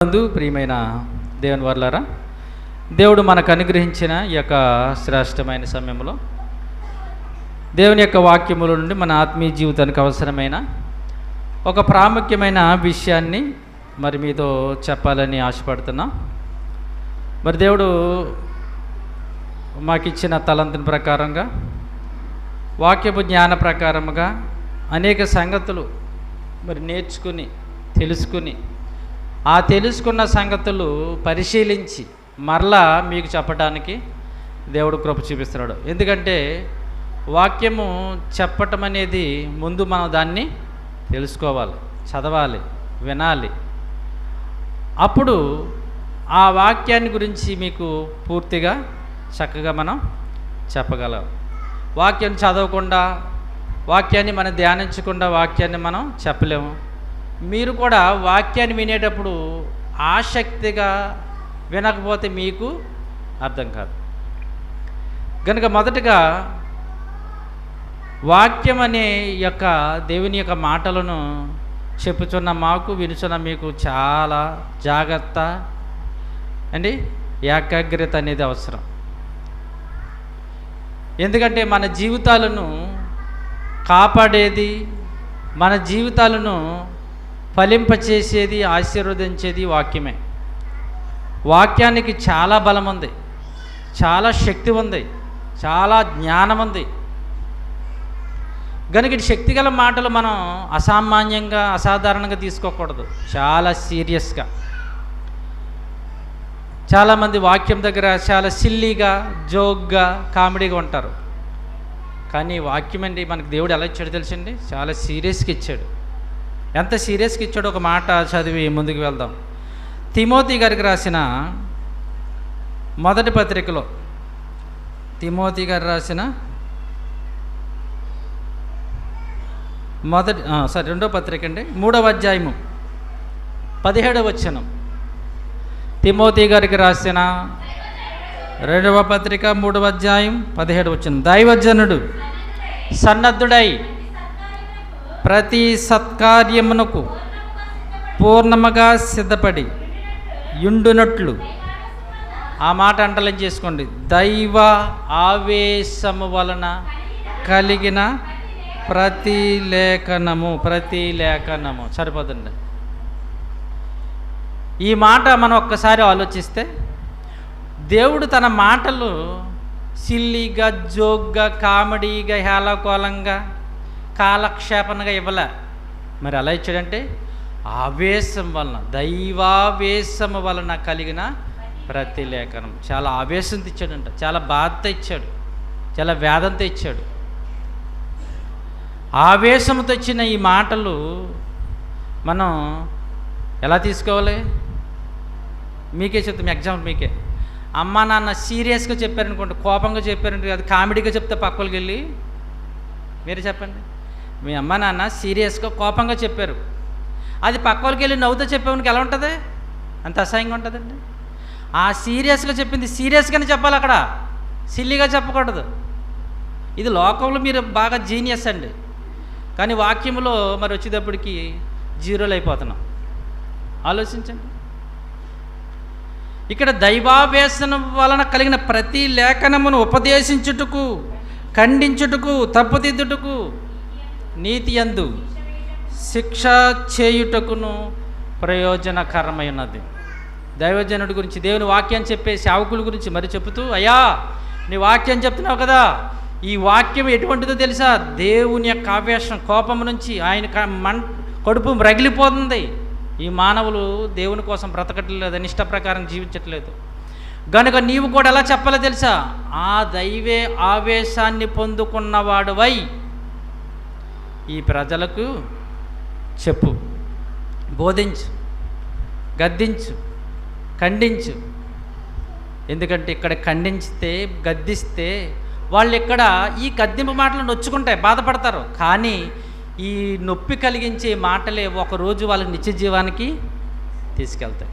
ప్రియమైన దేవుని వర్లారా, దేవుడు మనకు అనుగ్రహించిన ఈ యొక్క శ్రేష్టమైన సమయంలో దేవుని యొక్క వాక్యముల నుండి మన ఆత్మీయ జీవితానికి అవసరమైన ఒక ప్రాముఖ్యమైన విషయాన్ని మరి మీతో చెప్పాలని ఆశపడుతున్నా. మరి దేవుడు మాకిచ్చిన తలంతుని ప్రకారంగా వాక్యపు జ్ఞాన ప్రకారముగా అనేక సంగతులు మరి నేర్చుకుని తెలుసుకుని ఆ తెలుసుకున్న సంగతులు పరిశీలించి మరలా మీకు చెప్పడానికి దేవుడు కృప చూపిస్తున్నాడు. ఎందుకంటే వాక్యము చెప్పటం అనేది ముందు మనం దాన్ని తెలుసుకోవాలి, చదవాలి, వినాలి. అప్పుడు ఆ వాక్యాన్ని గురించి మీకు పూర్తిగా చక్కగా మనం చెప్పగలం. వాక్యం చదవకుండా, వాక్యాన్ని మనం ధ్యానించకుండా వాక్యాన్ని మనం చెప్పలేము. మీరు కూడా వాక్యాన్ని వినేటప్పుడు ఆసక్తిగా వినకపోతే మీకు అర్థం కాదు. కనుక మొదటగా వాక్యం అనే యొక్క దేవుని యొక్క మాటలను చెప్పుచున్న మాకు, వినుచున్న మీకు చాలా జాగ్రత్త అండి, ఏకాగ్రత అనేది అవసరం. ఎందుకంటే మన జీవితాలను కాపాడేది, మన జీవితాలను ఫలింపచేసేది, ఆశీర్వదించేది వాక్యమే. వాక్యానికి చాలా బలం ఉంది, చాలా శక్తి ఉంది, చాలా జ్ఞానం ఉంది. కనుక ఈ శక్తిగల మాటలు మనం అసామాన్యంగా, అసాధారణంగా తీసుకోకూడదు, చాలా సీరియస్గా. చాలామంది వాక్యం దగ్గర చాలా సిల్లీగా, జోక్గా, కామెడీగా ఉంటారు. కానీ వాక్యం అండి మనకు దేవుడు ఎలా ఇచ్చాడు తెలుసండి, చాలా సీరియస్గా ఇచ్చాడు. ఎంత సీరియస్గా ఇచ్చాడో ఒక మాట చదివి ముందుకు వెళ్దాం. తిమోతి గారికి రాసిన మొదటి పత్రికలో, తిమోతి గారు రాసిన రెండో పత్రిక అండి, 3వ అధ్యాయము 17వ వచనం. తిమోతి గారికి రాసిన 2వ పత్రిక 3వ అధ్యాయం 17వ వచనం. దైవజనుడు సన్నద్ధుడై ప్రతి సత్కార్యమునకు పూర్ణముగా సిద్ధపడి యుండునట్లు, ఆ మాట అంటలం చేసుకోండి, దైవ ఆవేశము వలన కలిగిన ప్రతి లేఖనము సరిపోతుంది. ఈ మాట మనం ఒక్కసారి ఆలోచిస్తే, దేవుడు తన మాటలు సిల్లీగా, జోక్గా, కామెడీగా, హేళకోళంగా, కాలక్షేపణగా ఇవ్వలే. మరి ఎలా ఇచ్చాడంటే ఆవేశం వలన, దైవావేశము వలన కలిగిన ప్రతి లేఖనం. చాలా ఆవేశంతో ఇచ్చాడంట, చాలా బాధతో ఇచ్చాడు, చాలా వేదంతో ఇచ్చాడు. ఆవేశంతో ఇచ్చిన ఈ మాటలు మనం ఎలా తీసుకోవాలి? మీకే చెప్తాం, ఎగ్జాంపుల్ మీకే. అమ్మ నాన్న సీరియస్గా చెప్పారనుకోండి, కోపంగా చెప్పారంటే, అది కామెడీగా చెప్తే పక్కకి వెళ్ళి మీరే చెప్పండి. మీ అమ్మ నాన్న సీరియస్గా, కోపంగా చెప్పారు, అది పక్కకి వెళ్ళి నవ్వుతూ చెప్పేవానికి ఎలా ఉంటుంది? అంత అసహ్యంగా ఉంటుందండి. ఆ సీరియస్గా చెప్పింది సీరియస్గానే చెప్పాలి, అక్కడ సిల్లీగా చెప్పకూడదు. ఇది లోకంలో మీరు బాగా జీనియస్ అండి, కానీ వాక్యంలో మరి వచ్చేటప్పటికి జీరోలు అయిపోతున్నాం. ఆలోచించండి. ఇక్కడ దైవావేశనం వలన కలిగిన ప్రతి లేఖనమును ఉపదేశించుటకు, ఖండించుటకు, తప్పుదిద్దుటకు, నీతి యందు శిక్ష చేయుటకును ప్రయోజనకరమైనది. దైవజనుడి గురించి, దేవుని వాక్యం చెప్పే సేవకుల గురించి మరి చెబుతూ, అయ్యా నీ వాక్యం చెప్తున్నావు కదా, ఈ వాక్యం ఎటువంటిదో తెలుసా? దేవుని యొక్క ఆవేశం, కోపం నుంచి ఆయన కడుపు రగిలిపోతుంది. ఈ మానవులు దేవుని కోసం బ్రతకట్లేదు, అని ఇష్ట ప్రకారం జీవించట్లేదు. కనుక నీవు కూడా ఎలా చెప్పాలో తెలుసా? ఆ దైవే ఆవేశాన్ని పొందుకున్నవాడువై ఈ ప్రజలకు చెప్పు, బోధించు, గద్దించు, ఖండించు. ఎందుకంటే ఇక్కడ ఖండించితే, గద్దిస్తే వాళ్ళు ఇక్కడ ఈ గద్దింపు మాటలు నొచ్చుకుంటాయి, బాధపడతారు. కానీ ఈ నొప్పి కలిగించే మాటలే ఒకరోజు వాళ్ళ నిత్య జీవానికి తీసుకెళ్తాయి.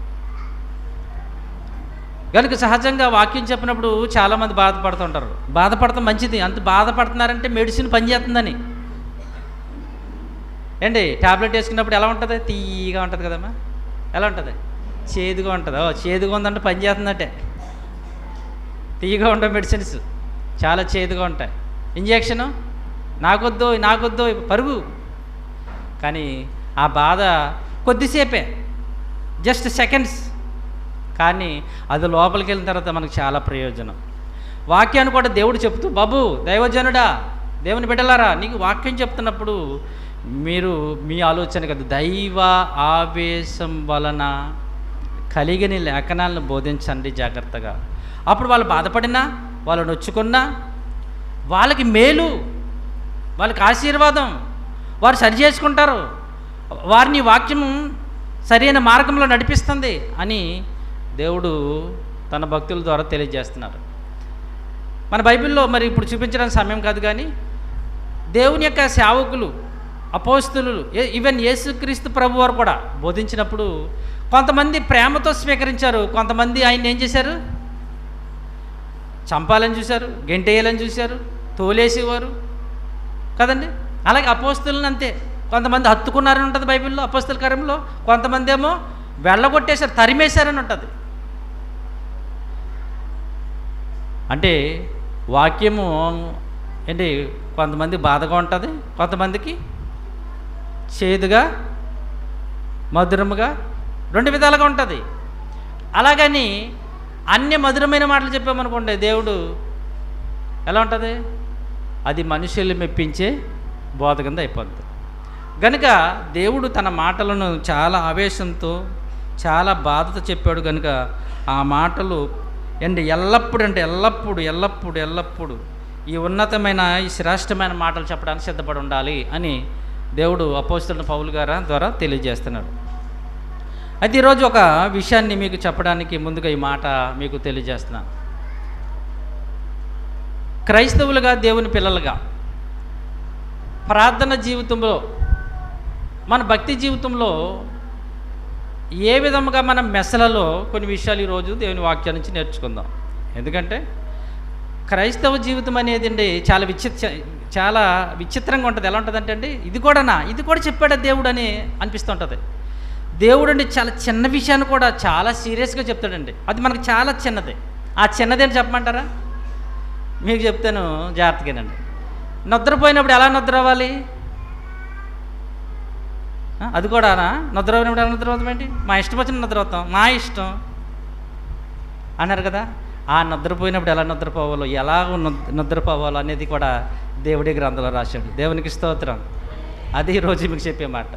కనుక సహజంగా వాక్యం చెప్పినప్పుడు చాలామంది బాధపడుతుంటారు. బాధపడటం మంచిది, అంత బాధపడుతున్నారంటే మెడిసిన్ పనిచేస్తుందని. ఏంటి ట్యాబ్లెట్ వేసుకున్నప్పుడు ఎలా ఉంటుంది? తీయగా ఉంటుంది కదమ్మా. ఎలా ఉంటుంది? చేదుగా ఉంటుంది. చేదుగా ఉందంటే పని చేస్తుందంటే. తీయగా ఉండే మెడిసిన్స్ చాలా చేదుగా ఉంటాయి. ఇంజెక్షను నాకొద్దు పరుగు. కానీ ఆ బాధ కొద్దిసేపే, జస్ట్ సెకండ్స్. కానీ అది లోపలికి వెళ్ళిన తర్వాత మనకు చాలా ప్రయోజనం. వాక్యాన్ని కూడా దేవుడు చెప్తూ, బాబు దైవజనుడా, దేవుని బిడ్డలారా, నీకు వాక్యం చెప్తున్నప్పుడు మీరు మీ ఆలోచన కదా, దైవ ఆవేశం వలన కలిగిన లేఖనాలను బోధించండి జాగ్రత్తగా. అప్పుడు వాళ్ళు బాధపడినా, వాళ్ళు నొచ్చుకున్నా వాళ్ళకి మేలు, వాళ్ళకి ఆశీర్వాదం, వారు సరి చేసుకుంటారు, వారిని వాక్యం సరైన మార్గంలో నడిపిస్తుంది అని దేవుడు తన భక్తుల ద్వారా తెలియజేస్తున్నారు. మన బైబిల్లో మరి ఇప్పుడు చూపించడానికి సమయం కాదు, కానీ దేవుని యొక్క సేవకులు, అపోస్తులు, ఈవెన్ యేసుక్రీస్తు ప్రభు వారు కూడా బోధించినప్పుడు కొంతమంది ప్రేమతో స్వీకరించారు, కొంతమంది ఆయన ఏం చేశారు, చంపాలని చూశారు, గెంటేయాలని చూశారు, తోలేసేవారు కదండి. అలాగే అపోస్తులను అంతే, కొంతమంది హత్తుకున్నారని ఉంటుంది బైబిల్లో, అపోస్తుల కార్యంలో. కొంతమంది ఏమో వెళ్ళగొట్టేశారు, తరిమేశారని ఉంటుంది. అంటే వాక్యము ఏంటి, కొంతమంది బాధగా ఉంటుంది, కొంతమందికి చేదుగా మధురముగా, రెండు విధాలుగా ఉంటుంది. అలాగని అన్ని మధురమైన మాటలు చెప్పామనుకోండి, దేవుడు ఎలా ఉంటుంది, అది మనుషుల్ని మెప్పించే బోధ కింద అయిపోద్ది. కనుక దేవుడు తన మాటలను చాలా ఆవేశంతో, చాలా బాధతో చెప్పాడు. కనుక ఆ మాటలు ఎల్లప్పుడు ఈ ఉన్నతమైన, ఈ శ్రేష్టమైన మాటలు చెప్పడానికి సిద్ధపడి ఉండాలి అని దేవుడు అపోస్తలుడైన పౌలు గారి ద్వారా తెలియజేస్తున్నాడు. అయితే ఈరోజు ఒక విషయాన్ని మీకు చెప్పడానికి ముందుగా ఈ మాట మీకు తెలియజేస్తున్నాను. క్రైస్తవులుగా, దేవుని పిల్లలుగా ప్రార్థన జీవితంలో, మన భక్తి జీవితంలో ఏ విధముగా మన మెసలలో కొన్ని విషయాలు ఈరోజు దేవుని వాక్యం నుంచి నేర్చుకుందాం. ఎందుకంటే క్రైస్తవ జీవితం అనేది అండి చాలా విచిత్రంగా ఉంటుంది. ఎలా ఉంటుందంటే అండి, ఇది కూడా చెప్పాడు దేవుడు అని అనిపిస్తూ ఉంటుంది. దేవుడు అండి చాలా చిన్న విషయాన్ని కూడా చాలా సీరియస్గా చెప్తాడండి. అది మనకు చాలా చిన్నది. ఆ చిన్నది అని చెప్పమంటారా? మీకు చెప్తాను జాగ్రత్తగానండి. నిద్రపోయినప్పుడు ఎలా నిద్ర అవ్వాలి? అది కూడా నిద్రపోయినప్పుడు ఎలా నిద్రపోతాం ఏంటి? మా ఇష్టం వచ్చిన నిద్రపోతాం, మా ఇష్టం అన్నారు కదా. ఆ నిద్రపోయినప్పుడు ఎలా నిద్రపోవాలో, ఎలా నిద్రపోవాలో అనేది కూడా దేవుడి గ్రంథంలో రాశాడు. దేవునికి స్తోత్రం. అది ఈరోజు మీకు చెప్పే మాట.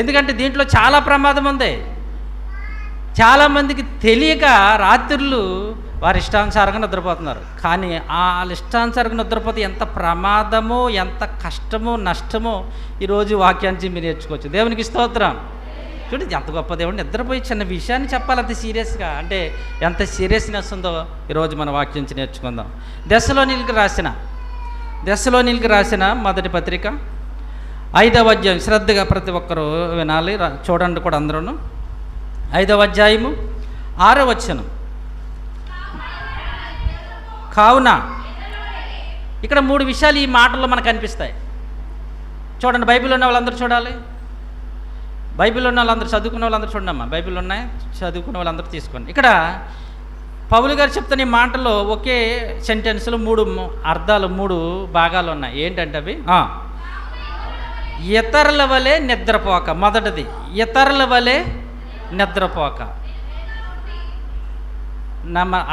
ఎందుకంటే దీంట్లో చాలా ప్రమాదం ఉంది. చాలామందికి తెలియక రాత్రులు వారి ఇష్టానుసారంగా నిద్రపోతున్నారు. కానీ ఆ ఇష్టానుసారంగా నిద్రపోతే ఎంత ప్రమాదమో, ఎంత కష్టమో, నష్టమో ఈరోజు వాక్యాన్ని మీరు నేర్చుకోవచ్చు. దేవునికి స్తోత్రం. చూడండి ఎంత గొప్ప దేవుడు. నిద్రపోయి చిన్న విషయాన్ని చెప్పాలి అంత సీరియస్గా, అంటే ఎంత సీరియస్నెస్ ఉందో ఈరోజు మన వాక్యం నుంచి నేర్చుకుందాం. దెస్సలోనికీయులకు రాసిన మొదటి పత్రిక 5వ అధ్యాయం, శ్రద్ధగా ప్రతి ఒక్కరూ వినాలి, చూడండి కూడా అందరూ. 5వ అధ్యాయము 6వ వచనం. కావున ఇక్కడ 3 విషయాలు ఈ మాటల్లో మనకు కనిపిస్తాయి. చూడండి, బైబిల్ ఉన్న వాళ్ళందరూ చూడాలి. బైబిల్ ఉన్న వాళ్ళందరూ, చదువుకున్న వాళ్ళందరూ చూడండి అమ్మా. బైబిల్ ఉన్నాయి, చదువుకున్న వాళ్ళందరూ తీసుకోండి. ఇక్కడ పౌలు గారు చెప్తున్న ఈ మాటలో ఒకే సెంటెన్స్లో 3 అర్థాలు, 3 భాగాలు ఉన్నాయి. ఏంటంటే అవి, ఇతరుల వలె నిద్రపోక. మొదటిది ఇతరుల వలె నిద్రపోక.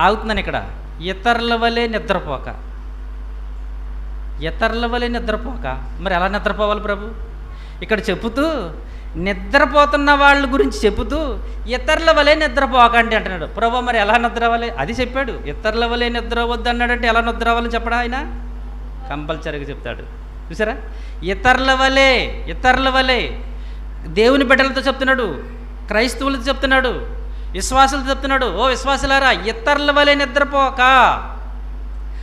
ఆగుతున్నాను ఇక్కడ. ఇతరుల వలె నిద్రపోక. మరి ఎలా నిద్రపోవాలి ప్రభు? ఇక్కడ చెబుతూ, నిద్రపోతున్న వాళ్ళ గురించి చెబుతూ ఇతరుల వలె నిద్రపోకండి అంటున్నాడు. ప్రభు మరి ఎలా నిద్రవాలి? అది చెప్పాడు. ఇతరుల వలె నిద్ర వద్దు అన్నాడంటే ఎలా నిద్ర అవ్వాలని చెప్పడా ఆయన? కంపల్సరీగా చెప్తాడు. చూసారా? ఇతరుల వలె దేవుని బిడ్డలతో చెప్తున్నాడు, క్రైస్తవులతో చెప్తున్నాడు, విశ్వాసులతో చెప్తున్నాడు. ఓ విశ్వాసులారా, ఇతరుల వలె నిద్రపోక.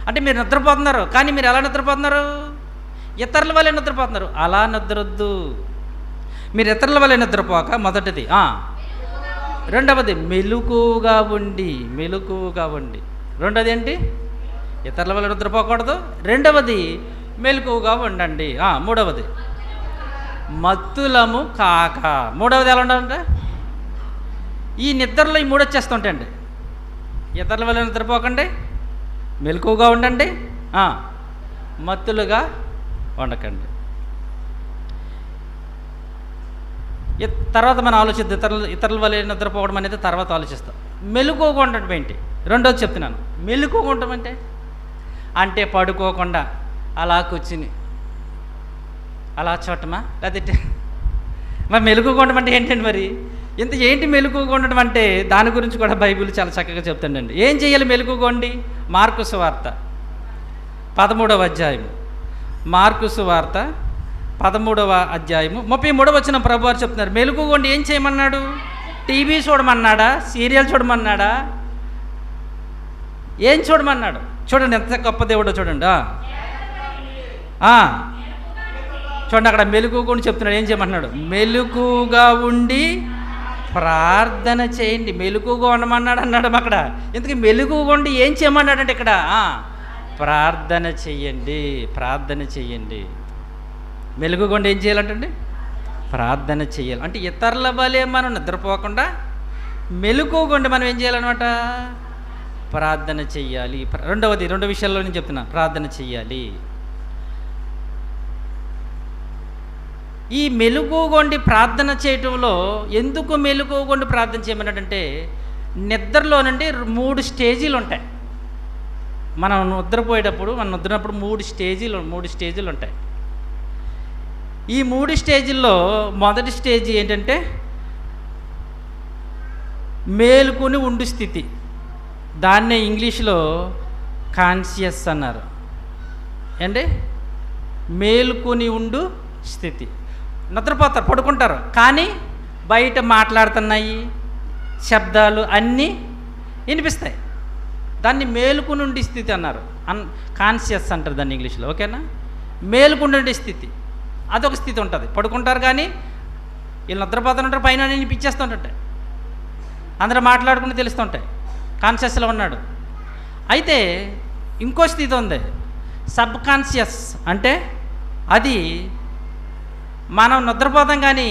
అంటే మీరు నిద్రపోతున్నారు, కానీ మీరు ఎలా నిద్రపోతున్నారు? ఇతరుల వలె నిద్రపోతున్నారు. అలా నిద్రొద్దు. మీరు ఇతరుల వలె నిద్రపోక, మొదటిది. రెండవది మెలకువగా ఉండి. రెండవది ఏంటి? ఇతరుల వలె నిద్రపోకూడదు. రెండవది మెలకువగా ఉండండి. మూడవది మత్తులము కాక. మూడవది ఎలా ఉండాలంటే ఈ నిద్రలో ఈ మూడు వచ్చేస్తుంటాయండి. ఇతరుల వల్ల నిద్రపోకండి, మెలకువగా ఉండండి, మత్తులుగా ఉండకండి. తర్వాత మనం ఆలోచిద్దాం. ఇతరుల వల్ల నిద్రపోవడం అనేది తర్వాత ఆలోచిస్తాం. మెలకువగా ఉండటం ఏంటి? రెండోది చెప్తున్నాను. మెలకువగా ఉండటం అంటే పడుకోకుండా అలా కూర్చుని అలా చూడటమా? లేదంటే మరి మెలకువగా ఉండడం అంటే ఏంటండి? మరి ఏంటి మెలకువగా ఉండడం అంటే దాని గురించి కూడా బైబిల్ చాలా చక్కగా చెప్తుందండి. ఏం చేయాలి మెలకువగా ఉండి? మార్కు సువార్త 13వ అధ్యాయము, మార్కు సువార్త 13వ అధ్యాయము 33వ వచనం ప్రభువారు చెప్తున్నారు. మెలకువగా ఉండి ఏం చేయమన్నాడు? టీవీ చూడమన్నాడా? సీరియల్ చూడమన్నాడా? ఏం చూడమన్నాడు? చూడండి ఎంత గొప్ప దేవుడో చూడండి. చూడండి అక్కడ మెలకువగా ఉండి చెప్తున్నాడు. ఏం చేయమన్నాడు? మెలకువగా ఉండి ప్రార్థన చేయండి. మెలకువగా ఉండమన్నాడు అన్నాడు అక్కడ. ఇంతకీ మెలకువగా ఉండి ఏం చేయమన్నాడంటే ఇక్కడ ప్రార్థన చెయ్యండి, ప్రార్థన చెయ్యండి. మెలకువగా ఉండి ఏం చేయాలంటండి? ప్రార్థన చెయ్యాలి. అంటే ఇతరుల వలె మనం నిద్రపోకుండా మెలకువగా ఉండి మనం ఏం చేయాలన్నమాట? ప్రార్థన చెయ్యాలి. రెండు విషయాల్లో నేను చెప్తున్నా, ప్రార్థన చెయ్యాలి. ఈ మెలకువగొండి ప్రార్థన చేయటంలో ఎందుకు మెలకువగొండి ప్రార్థన చేయమన్నాడంటే, నిద్రలోనండి 3 స్టేజీలు ఉంటాయి. మనం నిద్రపోయేటప్పుడు మూడు స్టేజీలు ఉంటాయి. ఈ 3 స్టేజీల్లో మొదటి స్టేజ్ ఏంటంటే మేలుకొని ఉండు స్థితి. దాన్నే ఇంగ్లీష్లో కాన్షియస్ అన్నారు. ఏంటి? మేలుకొని ఉండు స్థితి. నిద్రపోతారు, పడుకుంటారు, కానీ బయట మాట్లాడుతున్నాయి శబ్దాలు అన్నీ వినిపిస్తాయి. దాన్ని మేలుకొని ఉండే స్థితి అన్నారు. కాన్షియస్ అంటారు దాన్ని ఇంగ్లీష్లో. ఓకేనా? మేలుకొని ఉండే స్థితి అదొక స్థితి ఉంటుంది. పడుకుంటారు కానీ వీళ్ళు నిద్రపోతుంటారు, పైన వినిపించేస్తుంటాయి, అందరూ మాట్లాడుకుని తెలుస్తుంటాయి. కాన్షియస్లో ఉన్నాడు. అయితే ఇంకో స్థితి ఉంది, సబ్ కాన్షియస్. అంటే అది మనం నిద్రపోతాం కానీ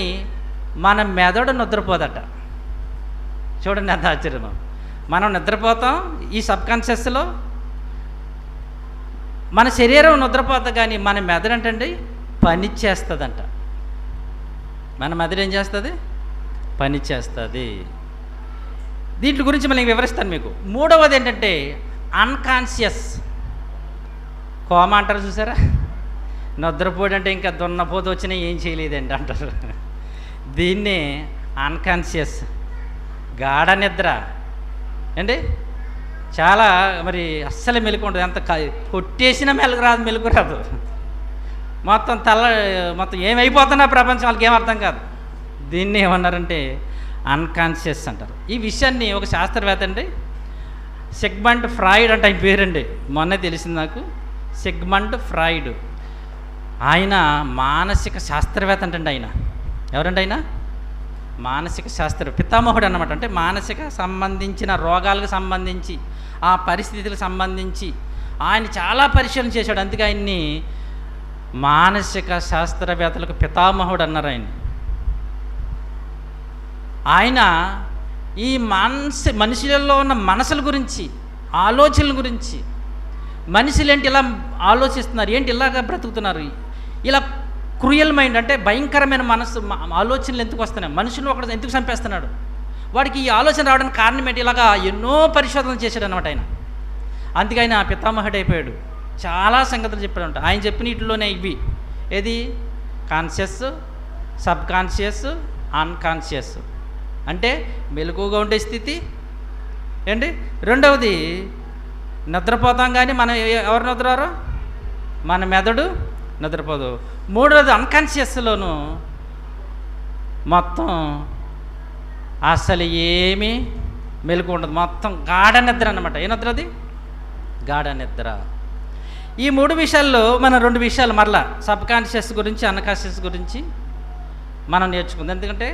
మన మెదడు నిద్రపోదట. చూడండి ఎంత ఆశ్చర్యం. మనం నిద్రపోతాం ఈ సబ్ కాన్షియస్లో, మన శరీరం నిద్రపోతాం కానీ మన మెదడు అంటండి పని చేస్తుందంట. మన మెదడు ఏం చేస్తుంది? పని చేస్తుంది. దీంట్లో గురించి మళ్ళీ వివరిస్తాను మీకు. మూడవది ఏంటంటే అన్కాన్షియస్. కోమా అంటారు చూసారా? నిద్రపోడు అంటే ఇంకా దున్నపోతూ వచ్చినా ఏం చేయలేదండి అంటారు. దీన్నే అన్కాన్షియస్, గాఢ నిద్ర అండి. చాలా మరి అస్సలు మెలకు ఉంటుంది. ఎంత కొట్టేసినా మెలకు రాదు. మొత్తం ఏమైపోతున్నా ప్రపంచం వాళ్ళకి ఏం అర్థం కాదు. దీన్ని ఏమన్నారంటే అన్కాన్షియస్ అంటారు. ఈ విషయాన్ని ఒక శాస్త్రవేత్త అండి, సిగ్మండ్ ఫ్రాయిడ్ అంటే ఆయన పేరండి, మొన్నే తెలిసింది నాకు. సిగ్మండ్ ఫ్రాయిడ్, ఆయన మానసిక శాస్త్రవేత్త అంటండి. ఆయన ఎవరండి? ఆయన మానసిక శాస్త్ర పితామహుడు అన్నమాట. అంటే మానసిక సంబంధించిన రోగాలకు సంబంధించి, ఆ పరిస్థితులకు సంబంధించి ఆయన చాలా పరిశీలన చేశాడు. అందుకే ఆయన్ని మానసిక శాస్త్రవేత్తలకు పితామహుడు అన్నారు. ఆయన ఈ మనుషులలో ఉన్న మనసుల గురించి, ఆలోచనల గురించి, మనుషులు ఏంటి ఇలా ఆలోచిస్తున్నారు, ఏంటి ఇలాగ బ్రతుకుతున్నారు, ఇలా క్రూయల్ మైండ్ అంటే భయంకరమైన ఆలోచనలు ఎందుకు వస్తున్నాయి, మనుషులు ఒకటి ఎందుకు చంపేస్తున్నాడు, వాడికి ఈ ఆలోచన రావడానికి కారణం ఏంటి, ఇలాగా ఎన్నో పరిశోధనలు చేశాడు అన్నమాట ఆయన. అందుకే ఆయన పితామహుడు అయిపోయాడు. చాలా సంగతులు చెప్పాడంట. ఆయన చెప్పిన వీటిలోనే ఇవి, ఏది? Conscious, sub conscious, unconscious. అంటే మెలకువగా ఉండే స్థితి ఏంటి. రెండవది నిద్రపోతాం కానీ మనం ఎవరు నిద్రపోరు? మన మెదడు నిద్రపోదు. మూడవది అన్కాన్షియస్లోను మొత్తం అసలు ఏమీ మెలకు ఉండదు, మొత్తం గాఢ నిద్ర అన్నమాట. ఏ నిద్ర అది? గాఢ నిద్ర. ఈ 3 విషయాల్లో మనం 2 విషయాలు మరలా సబ్ కాన్షియస్ గురించి, అన్కాన్షియస్ గురించి మనం నేర్చుకుందాం. ఎందుకంటే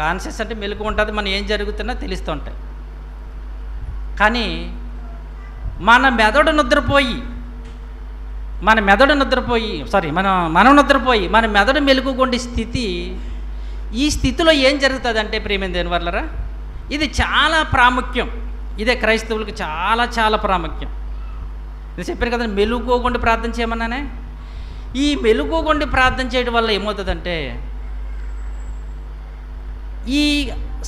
కాన్షియస్ అంటే మెలకు ఉంటుంది, మనం ఏం జరుగుతున్నా తెలుస్తూ ఉంటాయి. కానీ మనం నిద్రపోయి మన మెదడు మెలుగుకొండే స్థితి, ఈ స్థితిలో ఏం జరుగుతుంది అంటే ప్రియమైన దేవుని వర్లరా, ఇది చాలా ప్రాముఖ్యం. ఇదే క్రైస్తవులకు చాలా చాలా ప్రాముఖ్యం. నేను చెప్పాను కదా, మెలుకోకుండా ప్రార్థన చేయమన్నానే. ఈ మెలుకోకుండా ప్రార్థన చేయడం వల్ల ఏమవుతుందంటే, ఈ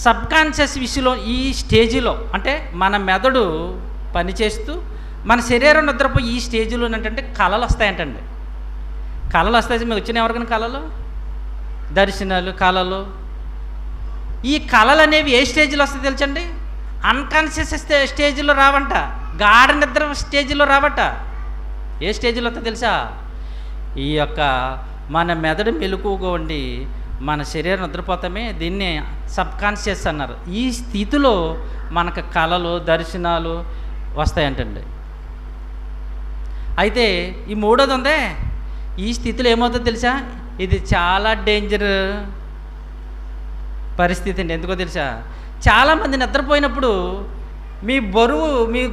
సబ్కాన్షియస్ విషయంలో ఈ స్టేజిలో అంటే మన మెదడు పనిచేస్తూ మన శరీరం నిద్రపోయి ఈ స్టేజ్లో ఏంటంటే కళలు వస్తాయంటండి. కళలు వస్తాయి. మీకు వచ్చిన ఎవరికైనా కళలు, దర్శనాలు, కళలు. ఈ కళలు అనేవి ఏ స్టేజ్లో వస్తాయి తెలుసండి? అన్కాన్షియస్ స్టేజ్లో రావంట, గాఢ నిద్ర స్టేజ్లో రావట. ఏ స్టేజ్లో వస్తాయి తెలుసా? ఈ యొక్క మన మెదడు మెలకువగా ఉండి మన శరీరం నిద్రపోతామే, దీన్ని సబ్కాన్షియస్ అన్నారు. ఈ స్థితిలో మనకు కళలు, దర్శనాలు వస్తాయంటండి. అయితే ఈ మూడోది ఉందే, ఈ స్థితిలో ఏమవుతుందో తెలుసా? ఇది చాలా డేంజర్ పరిస్థితి అండి. ఎందుకో తెలుసా? చాలామంది నిద్రపోయినప్పుడు మీ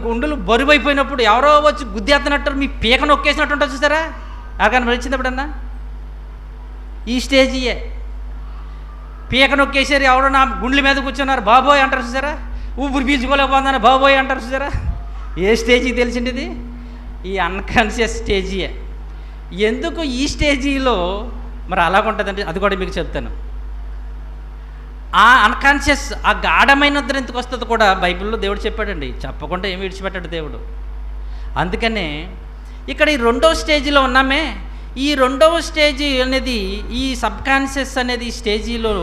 గుండెలు బరువు అయిపోయినప్పుడు ఎవరో వచ్చి గుద్దేస్తున్నట్టు మీ పీక నొక్కేసినట్టు ఉంటుంది చూసారా? ఎవరికైనా వచ్చింది ఎప్పుడన్నా? ఈ స్టేజీయే. పీక నొక్కేసారు, ఎవరో నా గుండెల మీద కూర్చున్నారు, బాబోయ్ అంటారు చూసారా? ఊపిరి పీల్చుకోలేకపోతుందని బాబోయ్ అంటారు చూసారా? ఏ స్టేజీ తెలిసింది? ఇది ఈ అన్కాన్షియస్ స్టేజీయే. ఎందుకు ఈ స్టేజీలో మరి అలాగుంటుందంటే అది కూడా మీకు చెప్తాను. ఆ అన్కాన్షియస్, ఆ గాఢమైన నిద్ర ఎందుకు వస్తుంది కూడా బైబిల్లో దేవుడు చెప్పాడండి. చెప్పకుండా ఏమి విడిచిపెట్టాడు దేవుడు. అందుకనే ఇక్కడ ఈ రెండవ స్టేజీలో ఉన్నామే. ఈ రెండవ స్టేజీ అనేది, ఈ సబ్కాన్షియస్ అనేది స్టేజీలో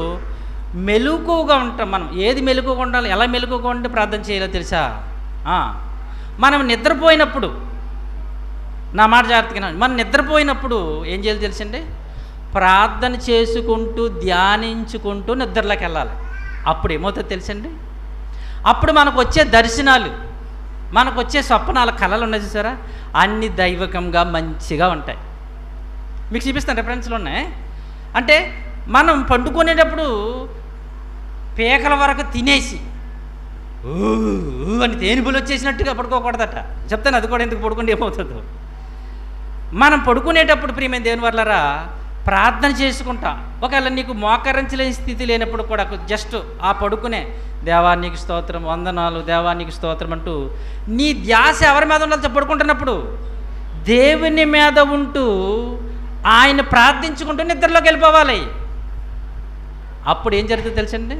మెలకువగా ఉంటాం మనం. ఏది మెలకువగా ఉండాలి, ఎలా మెలకువగా ఉంటే ప్రార్థన చేయాలో తెలుసా? మనం నిద్రపోయినప్పుడు, నా మాట జాగ్రత్తగా, మనం నిద్రపోయినప్పుడు ఏం చేయాలి తెలుసండి? ప్రార్థన చేసుకుంటూ ధ్యానించుకుంటూ నిద్రలోకి వెళ్ళాలి. అప్పుడు ఏమవుతుందో తెలుసండి? అప్పుడు మనకు వచ్చే దర్శనాలు, మనకు వచ్చే స్వప్నాల కళలు ఉన్నాయి చూసారా, అన్ని దైవకంగా మంచిగా ఉంటాయి. మీకు చూపిస్తాను, రెఫరెన్స్లు ఉన్నాయి. అంటే మనం పండుకునేటప్పుడు పేకల వరకు తినేసి అని తేనిపులు వచ్చేసినట్టుగా పడుకోకూడదట. చెప్తాను అది కూడా ఎందుకు పడుకుంటే ఏమవుతుందో. మనం పడుకునేటప్పుడు ప్రియమైన దేవుని వల్లరా ప్రార్థన చేసుకుంటా. ఒకవేళ నీకు మోకరించలేని స్థితి లేనప్పుడు కూడా జస్ట్ ఆ పడుకునే దేవానికి స్తోత్రం, వందనాలు, దేవానికి స్తోత్రం అంటూ నీ ధ్యాస ఎవరి మీద ఉండాలి? పడుకుంటున్నప్పుడు దేవుని మీద ఉంటూ ఆయన ప్రార్థించుకుంటూ నిద్రలోకి వెళ్ళిపోవాలి. అప్పుడు ఏం జరుగుతుంది తెలుసండి?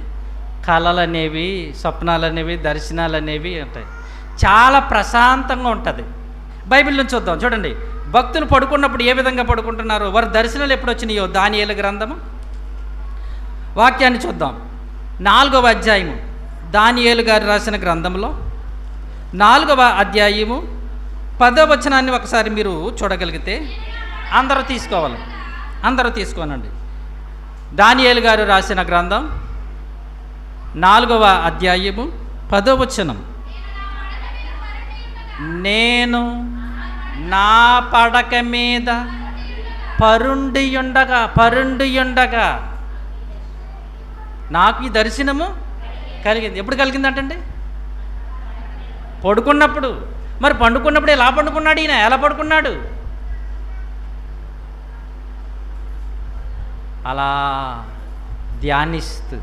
కళలు అనేవి, స్వప్నాలు అనేవి, దర్శనాలు అనేవి ఉంటాయి. చాలా ప్రశాంతంగా ఉంటుంది. బైబిల్ నుంచి చూద్దాం. చూడండి, భక్తులు పడుకున్నప్పుడు ఏ విధంగా పడుకుంటున్నారో, వారి దర్శనాలు ఎప్పుడు వచ్చినాయో దానియేలు గ్రంథము వాక్యాన్ని చూద్దాం. 4వ అధ్యాయము, దానియేలు గారు రాసిన గ్రంథంలో 4వ అధ్యాయము 10వ వచనాన్ని ఒకసారి మీరు చూడగలిగితే అందరూ తీసుకోవాలి, అందరూ తీసుకోనండి. దానియేలు గారు రాసిన గ్రంథం 4వ అధ్యాయము 10వ వచనం. నేను నా పడక మీద పరుండియుండగా నాకు ఈ దర్శనము కలిగింది. ఎప్పుడు కలిగిందంటండి? పడుకున్నప్పుడు. మరి పండుకున్నప్పుడు ఎలా పండుకున్నాడు ఈయన? ఎలా పడుకున్నాడు? అలా ధ్యానిస్తూ,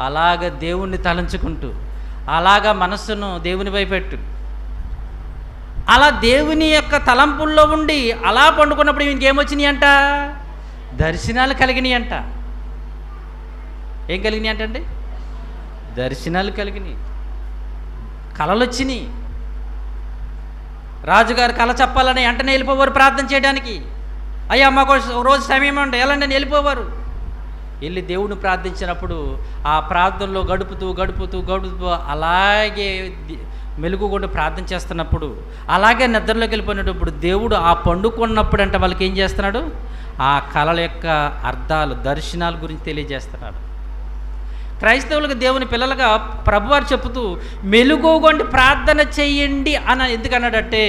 అలాగ దేవుణ్ణి తలంచుకుంటూ, అలాగ మనస్సును దేవుని వైపెట్టు, అలా దేవుని యొక్క తలంపుల్లో ఉండి అలా పండుకున్నప్పుడు ఇంకేమొచ్చినాయి అంట? దర్శనాలు కలిగినాయి అంట. ఏం కలిగినాయి అంటండి? దర్శనాలు కలిగినాయి, కళలు వచ్చినాయి. రాజుగారు కళ చెప్పాలని వెంటనే వెళ్ళిపోవారు ప్రార్థన చేయడానికి. అయ్యా మాకు రోజు సమయం ఉండే ఎలాంటి వెళ్ళిపోవారు. వెళ్ళి దేవుడిని ప్రార్థించినప్పుడు ఆ ప్రార్థనలో గడుపుతూ అలాగే మెలుగుകൊണ്ട് ప్రార్థన చేస్తున్నప్పుడు, అలాగే నిద్రలోకి వెళ్ళిపోయినప్పుడు దేవుడు ఆ పండుకున్నప్పుడు అంటే వాళ్ళకి ఏం చేస్తున్నాడు? ఆ కళల యొక్క అర్థాలు, దర్శనాల గురించి తెలియజేస్తున్నాడు. క్రైస్తవులకు, దేవుని పిల్లలుగా ప్రభువారు చెబుతూ మెలుగుగొండి ప్రార్థన చేయండి అని ఎందుకన్నాడంటే,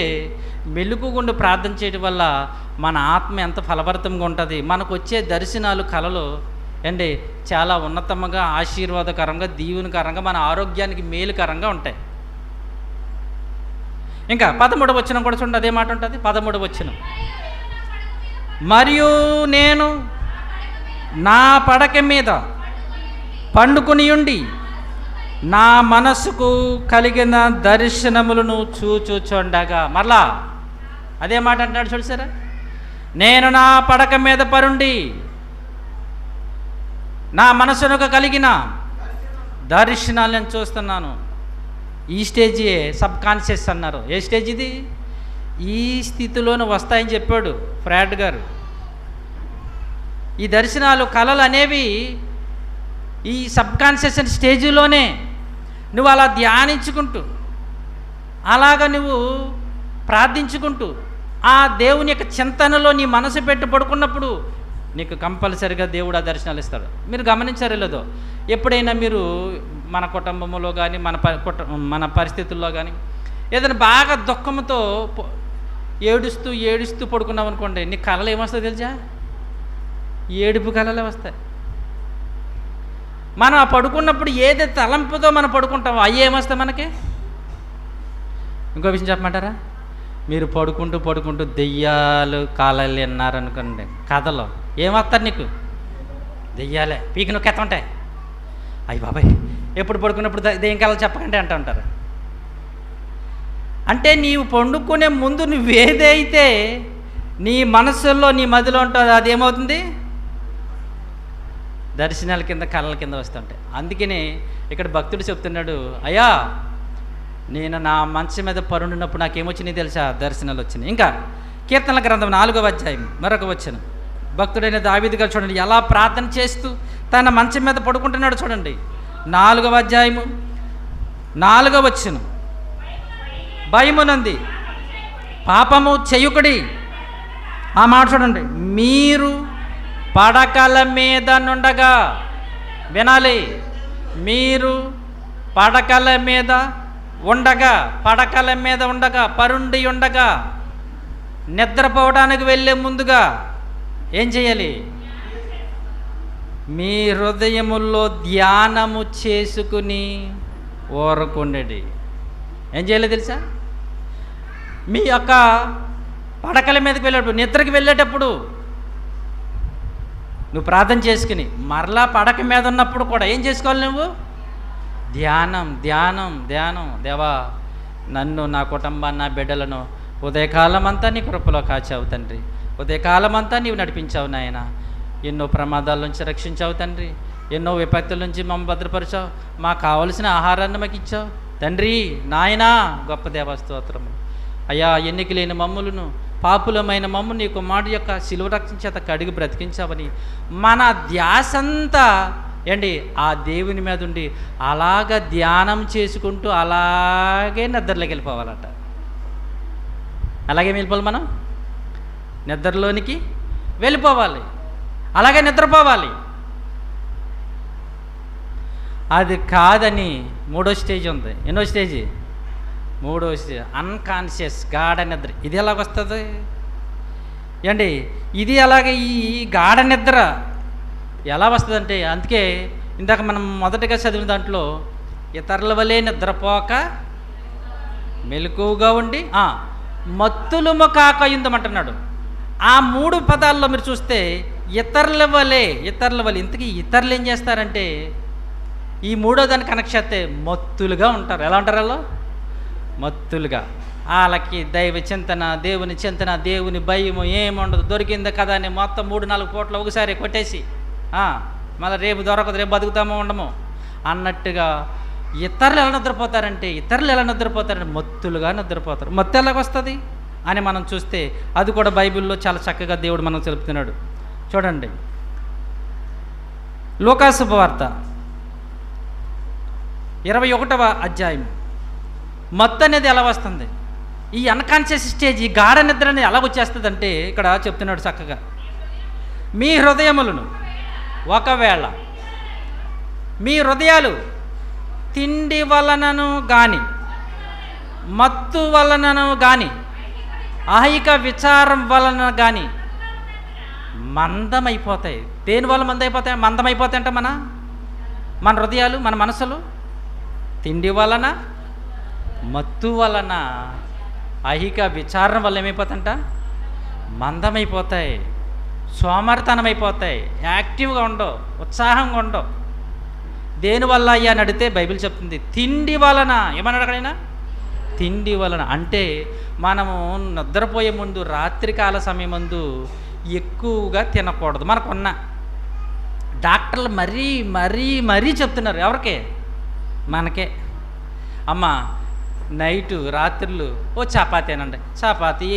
మెలుగుగొండి ప్రార్థన చేయడం వల్ల మన ఆత్మ ఎంత ఫలభరితంగా ఉంటుంది. మనకు వచ్చే దర్శనాలు, కళలు అండి చాలా ఉన్నతంగా, ఆశీర్వాదకరంగా, దీవెనకరంగా, మన ఆరోగ్యానికి మేలుకరంగా ఉంటాయి. ఇంకా 13వ వచనం కూడా చూడండి, అదే మాట ఉంటుంది. 13వ వచనం, మరియు నేను నా పడక మీద పండుకొని ఉండి నా మనసుకు కలిగిన దర్శనములను చూచుచుండగా, మరలా అదే మాట అంటున్నాడు చూసారా, నేను నా పడక మీద పరుండి నా మనసునకు కలిగిన దర్శనాలు నేను చూస్తున్నాను. ఈ స్టేజీ సబ్ కాన్షియస్ అన్నారు. ఏ స్టేజ్ ఇది? ఈ స్థితిలోనే వస్తాయని చెప్పాడు ఫ్రాడ్ గారు. ఈ దర్శనాలు, కళలు అనేవి ఈ సబ్ కాన్షియస్ స్టేజ్లోనే నువ్వు అలా ధ్యానించుకుంటూ, అలాగ నువ్వు ప్రార్థించుకుంటూ, ఆ దేవుని యొక్క చింతనలో నీ మనసు పెట్టి పడుకున్నప్పుడు నీకు కంపల్సరిగా దేవుడు ఆ దర్శనాలు ఇస్తాడు. మీరు గమనించారో లేదో, ఎప్పుడైనా మీరు మన కుటుంబంలో కానీ మన పరిస్థితుల్లో కానీ ఏదైనా బాగా దుఃఖంతో ఏడుస్తూ పడుకున్నావు అనుకోండి, నీ కళలు ఏమొస్తాయి తెలుసా? ఏడుపు కళలే వస్తాయి. మనం ఆ పడుకున్నప్పుడు ఏదైతే తలంపుతో మనం పడుకుంటామో అవి ఏమొస్తాయి మనకి? ఇంకో విషయం చెప్పమంటారా? మీరు పడుకుంటూ దెయ్యాలు కాలాలు విన్నారనుకోండి, కథలో ఏమొస్తారు నీకు? దెయ్యాలే పీకి నొక్కి ఎత్తుంటాయి. అయ్యి బాబాయ్, ఎప్పుడు పడుకున్నప్పుడు దెయ్యం కళలు చెప్పకండి అంటూ ఉంటారు. అంటే నీవు పండుకునే ముందు నువ్వేదైతే నీ మనసులో నీ మదిలో ఉంటుందో అదేమవుతుంది? దర్శనాల కింద, కళల కింద వస్తుంటాయి. అందుకనే ఇక్కడ భక్తుడు చెప్తున్నాడు, అయ్యా నేను నా మంచం మీద పరుండినప్పుడు నాకేమొచ్చినాయి తెలుసా? దర్శనాలు వచ్చినాయి. ఇంకా కీర్తనల గ్రంథం 4వ అధ్యాయం మరొక వచనం, భక్తుడైన దావీదు గారు చూడండి ఎలా ప్రార్థన చేస్తూ తన మంచం మీద పడుకుంటున్నాడు. చూడండి 4వ అధ్యాయము 4వ వచనం, భయమునంది పాపము చెయ్యుకుడి. ఆ మాట చూడండి, మీరు పడకల మీద నుండగా, వినాలి, మీరు పడకల మీద ఉండగా పరుండి ఉండగా నిద్రపోవడానికి వెళ్ళే ముందుగా ఏం చేయాలి? మీ హృదయముల్లో ధ్యానము చేసుకుని ఊరకుండెడి. ఏం చేయాలి తెలుసా? మీ యొక్క పడకల మీదకి వెళ్ళేటప్పుడు, నిద్రకి వెళ్ళేటప్పుడు నువ్వు ప్రార్థన చేసుకుని, మరలా పడక మీద ఉన్నప్పుడు కూడా ఏం చేసుకోవాలి? నువ్వు ధ్యానం. దేవా, నన్ను, నా కుటుంబాన్ని, నా బిడ్డలను ఉదయకాలం అంతా నీ కృపలో కాచావు తండ్రి. ఉదయకాలం అంతా నీవు నడిపించావు నాయన. ఎన్నో ప్రమాదాల నుంచి రక్షించావు తండ్రి. ఎన్నో విపత్తుల నుంచి మమ్మల్ని భద్రపరిచావు. మాకు కావలసిన ఆహారాన్ని మాకు ఇచ్చావు తండ్రి. నాయనా, గొప్ప దేవా స్తోత్రము. అయ్యా, ఎన్నిక లేని మమ్ములను, పాపులమైన మమ్ము నీ కుమారుడి యొక్క శిలువ రక్తం చేత కడిగి బ్రతికించావని మన ధ్యాసంతా ఆ దేవుని మీద ఉండి అలాగ ధ్యానం చేసుకుంటూ అలాగే నిద్రలోకి వెళ్ళిపోవాలట. అలాగే వెళ్ళిపోవాలి, మనం నిద్రలోనికి వెళ్ళిపోవాలి, అలాగే నిద్రపోవాలి. అది కాదని 3వ స్టేజ్ ఉంది. ఎన్నో స్టేజీ? 3వ స్టేజ్ అన్కాన్షియస్, గాఢ నిద్ర. ఇది ఎలాగొస్తుంది? ఇది అలాగే ఈ గాఢ నిద్ర ఎలా వస్తుందంటే, అందుకే ఇందాక మనం మొదటగా చదివిన దాంట్లో ఇతరుల వలె నిద్రపోక మెలకువగా ఉండి మత్తులుమ కాకయుందమంటున్నాడు. ఆ 3 పదాల్లో మీరు చూస్తే ఇతరుల వలె. ఇంతకీ ఇతరులు ఏం చేస్తారంటే, ఈ 3వ దాన్ని కనెక్ట్ చేస్తే మత్తులుగా ఉంటారు. ఎలా ఉంటారు వాళ్ళు? మత్తులుగా. వాళ్ళకి దైవ చింతన, దేవుని చింతన, దేవుని భయము ఏముండదు. దొరికింది కదా అని మొత్తం 3-4 పూటలు ఒకసారి కొట్టేసి మళ్ళీ రేపు దొరకదు, రేపు బతుకుతామో ఉండము అన్నట్టుగా ఇతరులు ఎలా నిద్రపోతారంటే మత్తులుగా నిద్రపోతారు. మత్తు ఎలాగొస్తుంది అని మనం చూస్తే అది కూడా బైబిల్లో చాలా చక్కగా దేవుడు మనకు తెలుపుతున్నాడు. చూడండి, లూకా శుభవార్త 21వ అధ్యాయం. మత్తు అనేది ఎలా వస్తుంది? ఈ అన్కాన్షియస్ స్టేజ్, ఈ గాఢ నిద్ర అనేది ఎలా వచ్చేస్తుంది అంటే ఇక్కడ చెప్తున్నాడు చక్కగా, మీ హృదయములను, ఒకవేళ మీ హృదయాలు తిండి వలనను కానీ, మత్తు వలనను కానీ, ఐహిక విచారం వలన కానీ మందమైపోతాయి. దేనివల్ల మందమైపోతాయంట మన హృదయాలు, మన మనసులు తిండి వలన, మత్తు వలన, ఐహిక విచారం వల్ల ఏమైపోతాయంట? మందమైపోతాయి, సోమరితనం అయిపోతాయి, యాక్టివ్గా ఉండవు, ఉత్సాహంగా ఉండవు. దేనివల్ల అయ్యా అని అడిగితే బైబిల్ చెప్తుంది తిండి వలన. ఏమన్నాడు అక్కడైనా? తిండి వలన. అంటే మనము నిద్రపోయే ముందు రాత్రికాల సమయం ముందు ఎక్కువగా తినకూడదు. మనకున్న డాక్టర్లు మరీ మరీ మరీ చెప్తున్నారు. ఎవరికే? మనకే. అమ్మ నైటు రాత్రులు ఓ చపాతీ అనండి. చపాతీ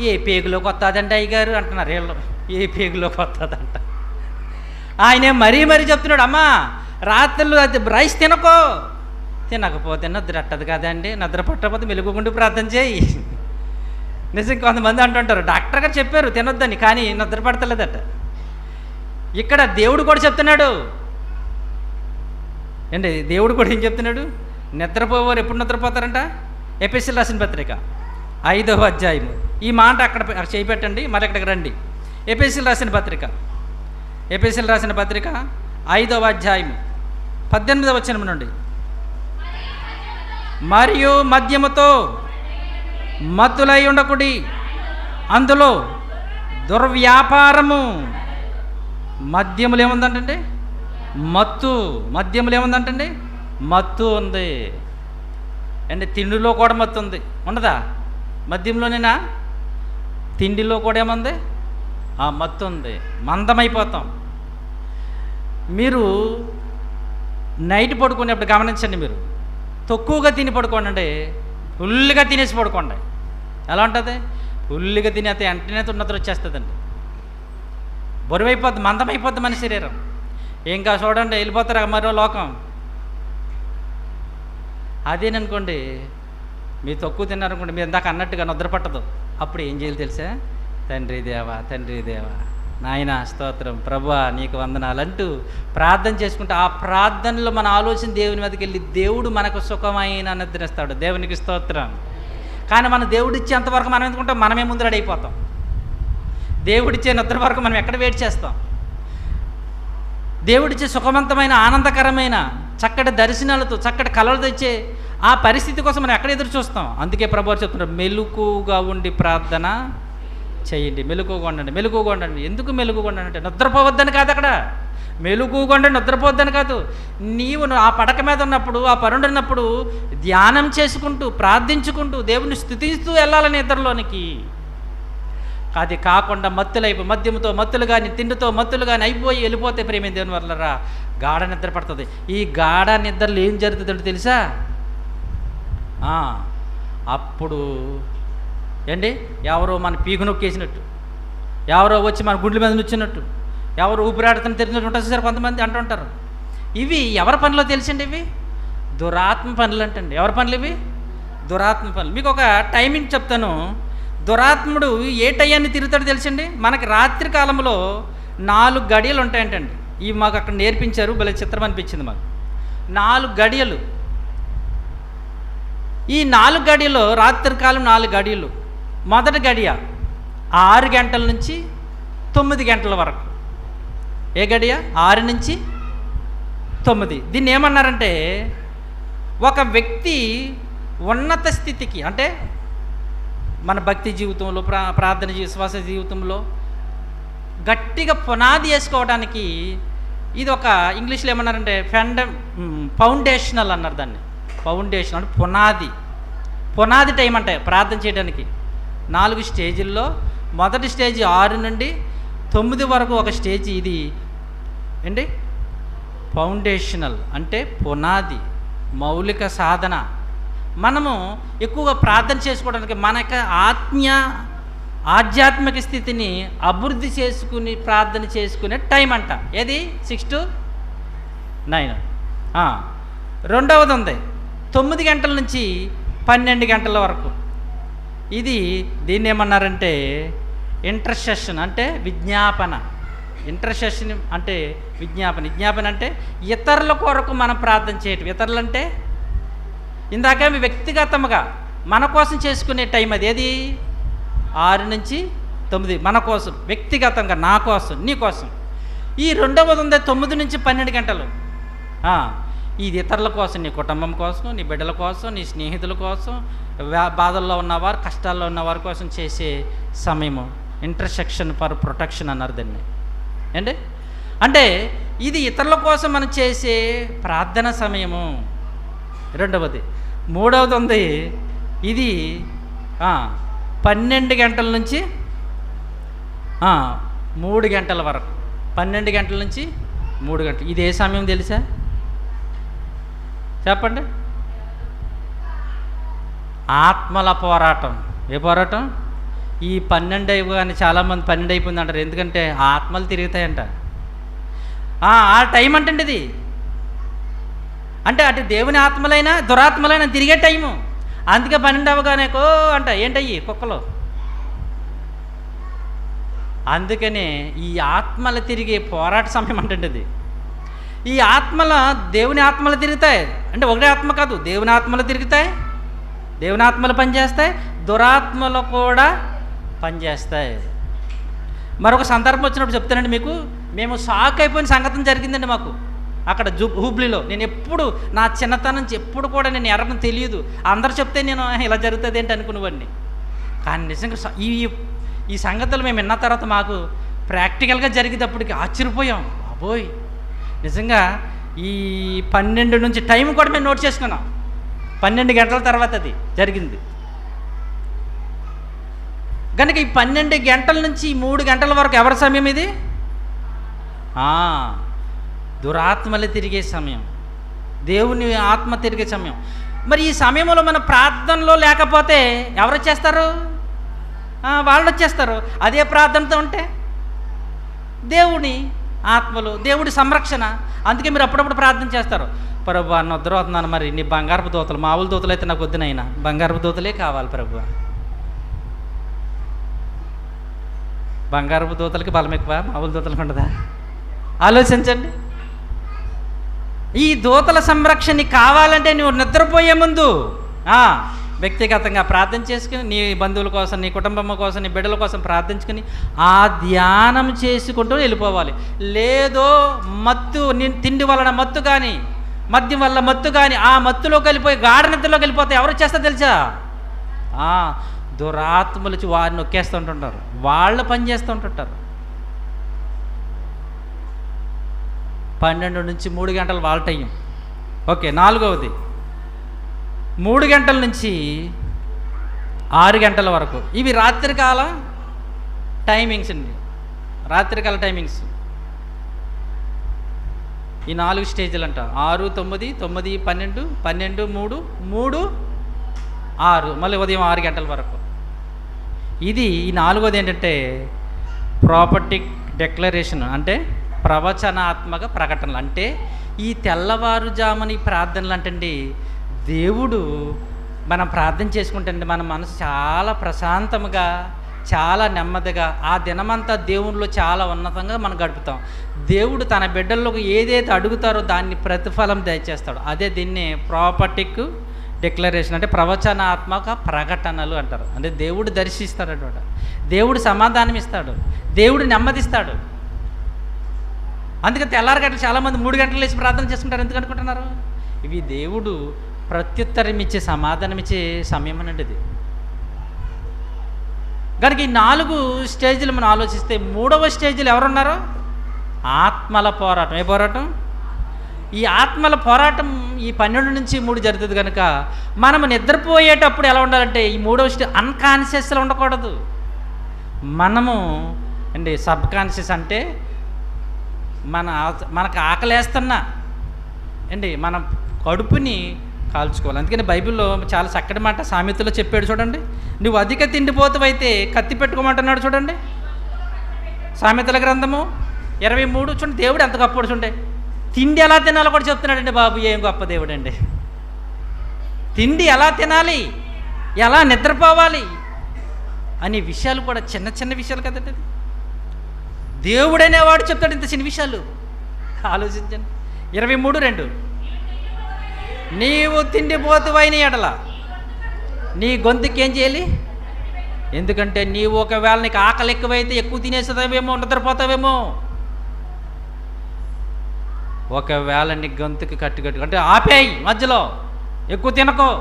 ఏ పేగులోకి వస్తుందండి అయ్యగారు అంటున్నారు వీళ్ళు. ఏ పేగులోకి వస్తుందంట. ఆయనే మరీ మరీ చెప్తున్నాడు, అమ్మా రాత్రులు అది రైస్ తినకో, తినకపోతే నిద్ర పట్టదు కదండి, నిద్ర పట్టకపోతే మెలుగుకుంటూ ప్రార్థన చేయి. నిజం కొంతమంది అంటుంటారు డాక్టర్ గారు చెప్పారు తినొద్దని, కానీ నిద్ర పడతలేదట. ఇక్కడ దేవుడు కూడా చెప్తున్నాడు ఏంటి, దేవుడు కూడా ఏం చెప్తున్నాడు? నిద్రపోవారు ఎప్పుడు నిద్రపోతారంట? ఎఫెసీయులకు రాసిన పత్రిక 5వ అధ్యాయము. ఈ మాట అక్కడ చేపెట్టండి, మరి ఇక్కడికి రండి. ఎఫెసీయులకు రాసిన పత్రిక 5వ అధ్యాయము 18వ వచనం నుండి. మరియు మద్యముతో మత్తులై ఉండకుడి, అందులో దుర్వ్యాపారము. మద్యములు ఏముందంటే మత్తు. మద్యములు ఏముందంటండి? మత్తు ఉంది అంటే తిండిలో కూడా మత్తు ఉంది. ఉండదా? మద్యంలోనేనా? తిండిలో కూడా ఏముంది? ఆ మత్తు ఉంది. మందమైపోతాం. మీరు నైట్ పడుకునేప్పుడు గమనించండి, మీరు తక్కువగా తిని పడుకోండి, ఫుల్గా తినేసి పడుకోండి. ఎలా ఉంటుంది? ఫుల్గా తినేస్తే వెంటనే ఉన్నత వచ్చేస్తుందండి, బరువైపోద్ది, మందమైపోద్ది మన శరీరం. ఇంకా చూడండి వెళ్ళిపోతారు మరో లోకం. అదేననుకోండి, మీరు తక్కువ తిన్నారనుకోండి, మీరు ఇందాక అన్నట్టుగా నిద్ర పట్టదు. అప్పుడు ఏం చేయాలి తెలుసా? తండ్రి దేవా, తండ్రి దేవా, నాయన స్తోత్రం, ప్రభువా నీకు వందనాలు అంటూ ప్రార్థన చేసుకుంటే ఆ ప్రార్థనలో మన ఆలోచన దేవుని మీదకి వెళ్ళి దేవుడు మనకు సుఖమైన నిద్రిస్తాడు. దేవునికి స్తోత్రం. కానీ మన దేవుడు ఇచ్చేంతవరకు మనం ఎందుకుంటాం? మనమే ముందు రెడీ అయిపోతాం. దేవుడిచ్చే నిద్ర వరకు మనం ఎక్కడ వెయిట్ చేస్తాం? దేవుడిచ్చే సుఖవంతమైన ఆనందకరమైన చక్కటి దర్శనాలతో చక్కటి కళలు తెచ్చే ఆ పరిస్థితి కోసం మనం ఎక్కడ ఎదురు చూస్తాం? అందుకే ప్రభువు చెప్తున్నారు, మెలకువగా ఉండి ప్రార్థన చేయండి. మెలకువగా ఉండండి, మెలకువగా ఉండండి. ఎందుకు మెలకువగా ఉండండి అంటే నిద్రపోవద్దని కాదు, అక్కడ మెలకువగా ఉండండి, నిద్రపోవద్దని కాదు. నీవు ఆ పడక మీద ఉన్నప్పుడు, ఆ పరుండున్నప్పుడు ధ్యానం చేసుకుంటూ ప్రార్థించుకుంటూ దేవుని స్తుతిస్తూ వెళ్ళాలని నిద్రలోనికి. అది కాకుండా మద్యముతో మత్తులు కానీ తిండితో మత్తులు కానీ అయిపోయి వెళ్ళిపోతే ప్రేమ దేవుని వల్లరా గాఢ నిద్ర పడుతుంది. ఈ గాఢ నిద్రలో ఏం జరుగుతుందో తెలుసా? అప్పుడు ఏంటి, ఎవరో మన పీకు నొక్కేసినట్టు, ఎవరో వచ్చి మన గుండెల మీద నుంచినట్టు, ఎవరు ఊపిరాడుతున్న తెలిసినట్టు ఉంటుంది సార్ కొంతమంది అంటుంటారు. ఇవి ఎవరి పనిలో తెలిసండి? ఇవి దురాత్మ పనులు అంటండి. ఎవరి పనులు ఇవి? దురాత్మ పనులు. మీకు ఒక టైమింగ్ చెప్తాను. దురాత్ముడు ఏ టయాన్ని తిరుగుతాడో తెలుసండి? మనకి రాత్రి కాలంలో 4 గడియలు ఉంటాయంటండి. ఇవి మాకు అక్కడ నేర్పించారు, భలే చిత్రం అనిపించింది మాకు. 4 గడియలు. ఈ 4 గడియలో రాత్రి కాలం 4 గడియలు. మొదటి గడియ 6 గంటల నుంచి 9 గంటల వరకు. ఏ గడియ? 6 నుంచి 9. దీన్ని ఏమన్నారంటే, ఒక వ్యక్తి ఉన్నత స్థితికి, అంటే మన భక్తి జీవితంలో, ప్రార్థన విశ్వాస జీవితంలో గట్టిగా పునాది వేసుకోవడానికి ఇది ఒక ఇంగ్లీష్లో ఏమన్నారంటే ఫౌండేషనల్ అన్నారు దాన్ని. ఫౌండేషన్ అంటే పునాది టైం అంటే ప్రార్థన చేయడానికి 4 స్టేజీల్లో మొదటి స్టేజ్ 6 నుండి 9 వరకు ఒక స్టేజ్. ఇది ఏంటి? ఫౌండేషనల్ అంటే పునాది, మౌలిక సాధన. మనము ఎక్కువగా ప్రార్థన చేసుకోవడానికి మన యొక్క ఆధ్యాత్మిక స్థితిని అభివృద్ధి చేసుకుని ప్రార్థన చేసుకునే టైం అంట. ఏది? 6 to 9. రెండవది ఉంది 9 గంటల నుంచి 12 గంటల వరకు. దీన్ని ఏమన్నారంటే ఇంటర్సెషన్ అంటే విజ్ఞాపన. ఇంటర్సెషన్ అంటే విజ్ఞాపన అంటే ఇతరుల కొరకు మనం ప్రార్థన చేయటం. ఇతరులు అంటే ఇందాక వ్యక్తిగతంగా మన కోసం చేసుకునే టైం అది. ఏది? 6 నుంచి 9 మన కోసం, వ్యక్తిగతంగా నా కోసం, నీ కోసం. ఈ రెండవది ఉంది 9 నుంచి 12 గంటలు. ఇది ఇతరుల కోసం, నీ కుటుంబం కోసం, నీ బిడ్డల కోసం, నీ స్నేహితుల కోసం, బాధల్లో ఉన్నవారు, కష్టాల్లో ఉన్నవారి కోసం చేసే సమయము. ఇంటర్సెక్షన్ ఫర్ ప్రొటెక్షన్ అన్నారు దాన్ని. ఏంటి? అంటే ఇది ఇతరుల కోసం మనం చేసే ప్రార్థన సమయము. రెండవది. మూడవది ఉంది, ఇది 12 గంటల నుంచి 3 గంటల వరకు. 12 గంటల నుంచి 3 గంటలు. ఇది ఏ సమయం తెలుసా? చెప్పండి. ఆత్మల పోరాటం. ఏ పోరాటం? ఈ 12 అయిపోగానే చాలామంది 12 అయిపోయింది అంటారు. ఎందుకంటే ఆత్మలు తిరుగుతాయంట. ఆ టైం అంటే ఇది. అంటే అటు దేవుని ఆత్మలైనా దురాత్మలైనా తిరిగే టైము. అందుకే 12 అవ్వగానే అంట ఏంటయ్యి కుక్కలు. అందుకనే ఈ ఆత్మలు తిరిగే పోరాట సమయం అంటే ఇది. ఈ ఆత్మల దేవుని ఆత్మలు తిరుగుతాయి. అంటే ఒకటే ఆత్మ కాదు, దేవుని ఆత్మలు తిరుగుతాయి, దేవుని ఆత్మలు పనిచేస్తాయి, దురాత్మలు కూడా పనిచేస్తాయి. మరొక సందర్భం వచ్చినప్పుడు చెప్తానండి మీకు. మేము షాక్ అయిపోయిన సంగతి జరిగిందండి మాకు అక్కడ హుబ్లీలో. నేను ఎప్పుడు నా చిన్నతనం నుంచి ఎప్పుడు కూడా నేను ఎరగని తెలియదు. అందరు చెప్తే నేను ఇలా జరుగుతుంది ఏంటి అనుకునేవాడిని. కానీ నిజంగా ఈ సంగతులు మేము విన్న తర్వాత మాకు ప్రాక్టికల్గా జరిగేటప్పటికి ఆశ్చర్యపోయాం. బాబోయ్, నిజంగా ఈ 12 నుంచి టైం కూడా మేము నోట్ చేసుకున్నాం. 12 గంటల తర్వాత అది జరిగింది. కనుక ఈ 12 గంటల నుంచి 3 గంటల వరకు ఎవరి సమయం ఇది? దురాత్మలు తిరిగే సమయం, దేవుని ఆత్మ తిరిగే సమయం. మరి ఈ సమయంలో మన ప్రార్థనలో లేకపోతే ఎవరు వచ్చేస్తారు? వాళ్ళు వచ్చేస్తారు. అదే ప్రార్థనతో ఉంటే దేవుని ఆత్మలు, దేవుడి సంరక్షణ. అందుకే మీరు అప్పుడప్పుడు ప్రార్థన చేస్తారు, ప్రభువా నన్ను వద్దరవుతున్నాను, మరి నీ బంగారపు దూతలు, మామూలు దూతలు అయితే నాకు వద్దునైనా బంగారపు దూతలే కావాలి ప్రభువా. బంగారపు దూతలకి బలం ఎక్కువ, మామూలు దూతలకు ఉండదా? ఆలోచించండి. ఈ దూతల సంరక్షణ కావాలంటే నువ్వు నిద్రపోయే ముందు వ్యక్తిగతంగా ప్రార్థన చేసుకుని, నీ బంధువుల కోసం, నీ కుటుంబం కోసం, నీ బిడ్డల కోసం ప్రార్థించుకుని ఆ ధ్యానం చేసుకుంటూ వెళ్ళిపోవాలి. లేదో మత్తు, తిండి వలన మత్తు కానీ, మద్యం వల్ల మత్తు కానీ, ఆ మత్తులోకి వెళ్ళిపోయి గాఢ నిద్రలోకి వెళ్ళిపోతే ఎవరు చేస్తా తెలుసా? దురాత్మలు వచ్చి వారిని నొక్కేస్తూ ఉంటుంటారు, వాళ్ళు పని చేస్తూ ఉంటుంటారు. 12 నుంచి 3 గంటలు వాళ్ళ టైం. ఓకే. 4వది 3 గంటల నుంచి 6 గంటల వరకు. ఇవి రాత్రికాల టైమింగ్స్ అండి, రాత్రికాల టైమింగ్స్. ఈ 4 స్టేజ్లు అంట. 6, 9, 9, 12, 12, 3, 3, 6, మళ్ళీ ఉదయం 6 గంటల వరకు. ఇది ఈ 4వది ఏంటంటే ప్రాపర్టిక్ డెక్లరేషన్, అంటే ప్రవచనాత్మక ప్రకటనలు. అంటే ఈ తెల్లవారుజాముని ప్రార్థనలు అంటండి, దేవుడు మనం ప్రార్థన చేసుకుంటే మన మనసు చాలా ప్రశాంతంగా, చాలా నెమ్మదిగా, ఆ దినమంతా దేవునిలో చాలా ఉన్నతంగా మనం గడుపుతాం. దేవుడు తన బిడ్డల్లోకి ఏదైతే అడుగుతారో దాన్ని ప్రతిఫలం దయచేస్తాడు. అదే దీన్ని ప్రాపర్టిక్ డిక్లరేషన్, అంటే ప్రవచనాత్మక ప్రకటనలు అంటారు. అంటే దేవుడు దర్శిస్తాడు అనమాట, దేవుడు సమాధానం ఇస్తాడు, దేవుడు నెమ్మదిస్తాడు. అందుకే తెల్లారి గంటలు చాలామంది 3 గంటలు లేచి ప్రార్థన చేసుకుంటారు. ఎందుకు అనుకుంటున్నారు? ఇవి దేవుడు ప్రత్యుత్తరం ఇచ్చే, సమాధానం ఇచ్చే సమయం అనండి ఇది. కనుక ఈ 4 స్టేజ్లు మనం ఆలోచిస్తే 3వ స్టేజ్లో ఎవరున్నారో? ఆత్మల పోరాటం. ఏ పోరాటం? ఈ ఆత్మల పోరాటం ఈ 12 నుంచి 3 జరుగుతుంది. కనుక మనము నిద్రపోయేటప్పుడు ఎలా ఉండాలంటే ఈ 3వ స్టేజ్ అన్కాన్షియస్లో ఉండకూడదు. మనము అండి సబ్ కాన్షియస్, అంటే మనకు ఆకలేస్తున్నా అండి మన కడుపుని కాల్చుకోవాలి. అందుకని బైబిల్లో చాలా చక్కటి మాట సామెతలో చెప్పాడు చూడండి. నువ్వు అధిక తిండిపోతువైతే కత్తి పెట్టుకోమంటున్నాడు చూడండి. సామెతల గ్రంథము 23 చూడండి. దేవుడు ఎంత గొప్పడు చూడండి. తిండి ఎలా తినాలో కూడా చెప్తున్నాడండి. బాబు ఏం గొప్ప దేవుడు అండి. తిండి ఎలా తినాలి, ఎలా నిద్రపోవాలి అనే విషయాలు కూడా చిన్న చిన్న విషయాలు కదండి. దేవుడు అనేవాడు చెప్తాడు ఇంత చిన్న విషయాలు. ఆలోచించండి. 23:2 నీవు తిండిపోతువైన ఎడల నీ గొంతుకి ఏం చేయాలి? ఎందుకంటే నీవు ఒకవేళ నీకు ఆకలి ఎక్కువైతే ఎక్కువ తినేస్తావేమో, నిద్రపోతావేమో. ఒకవేళ నీ గొంతుకి కట్టు అంటే ఆపేయి, మధ్యలో ఎక్కువ తినకో,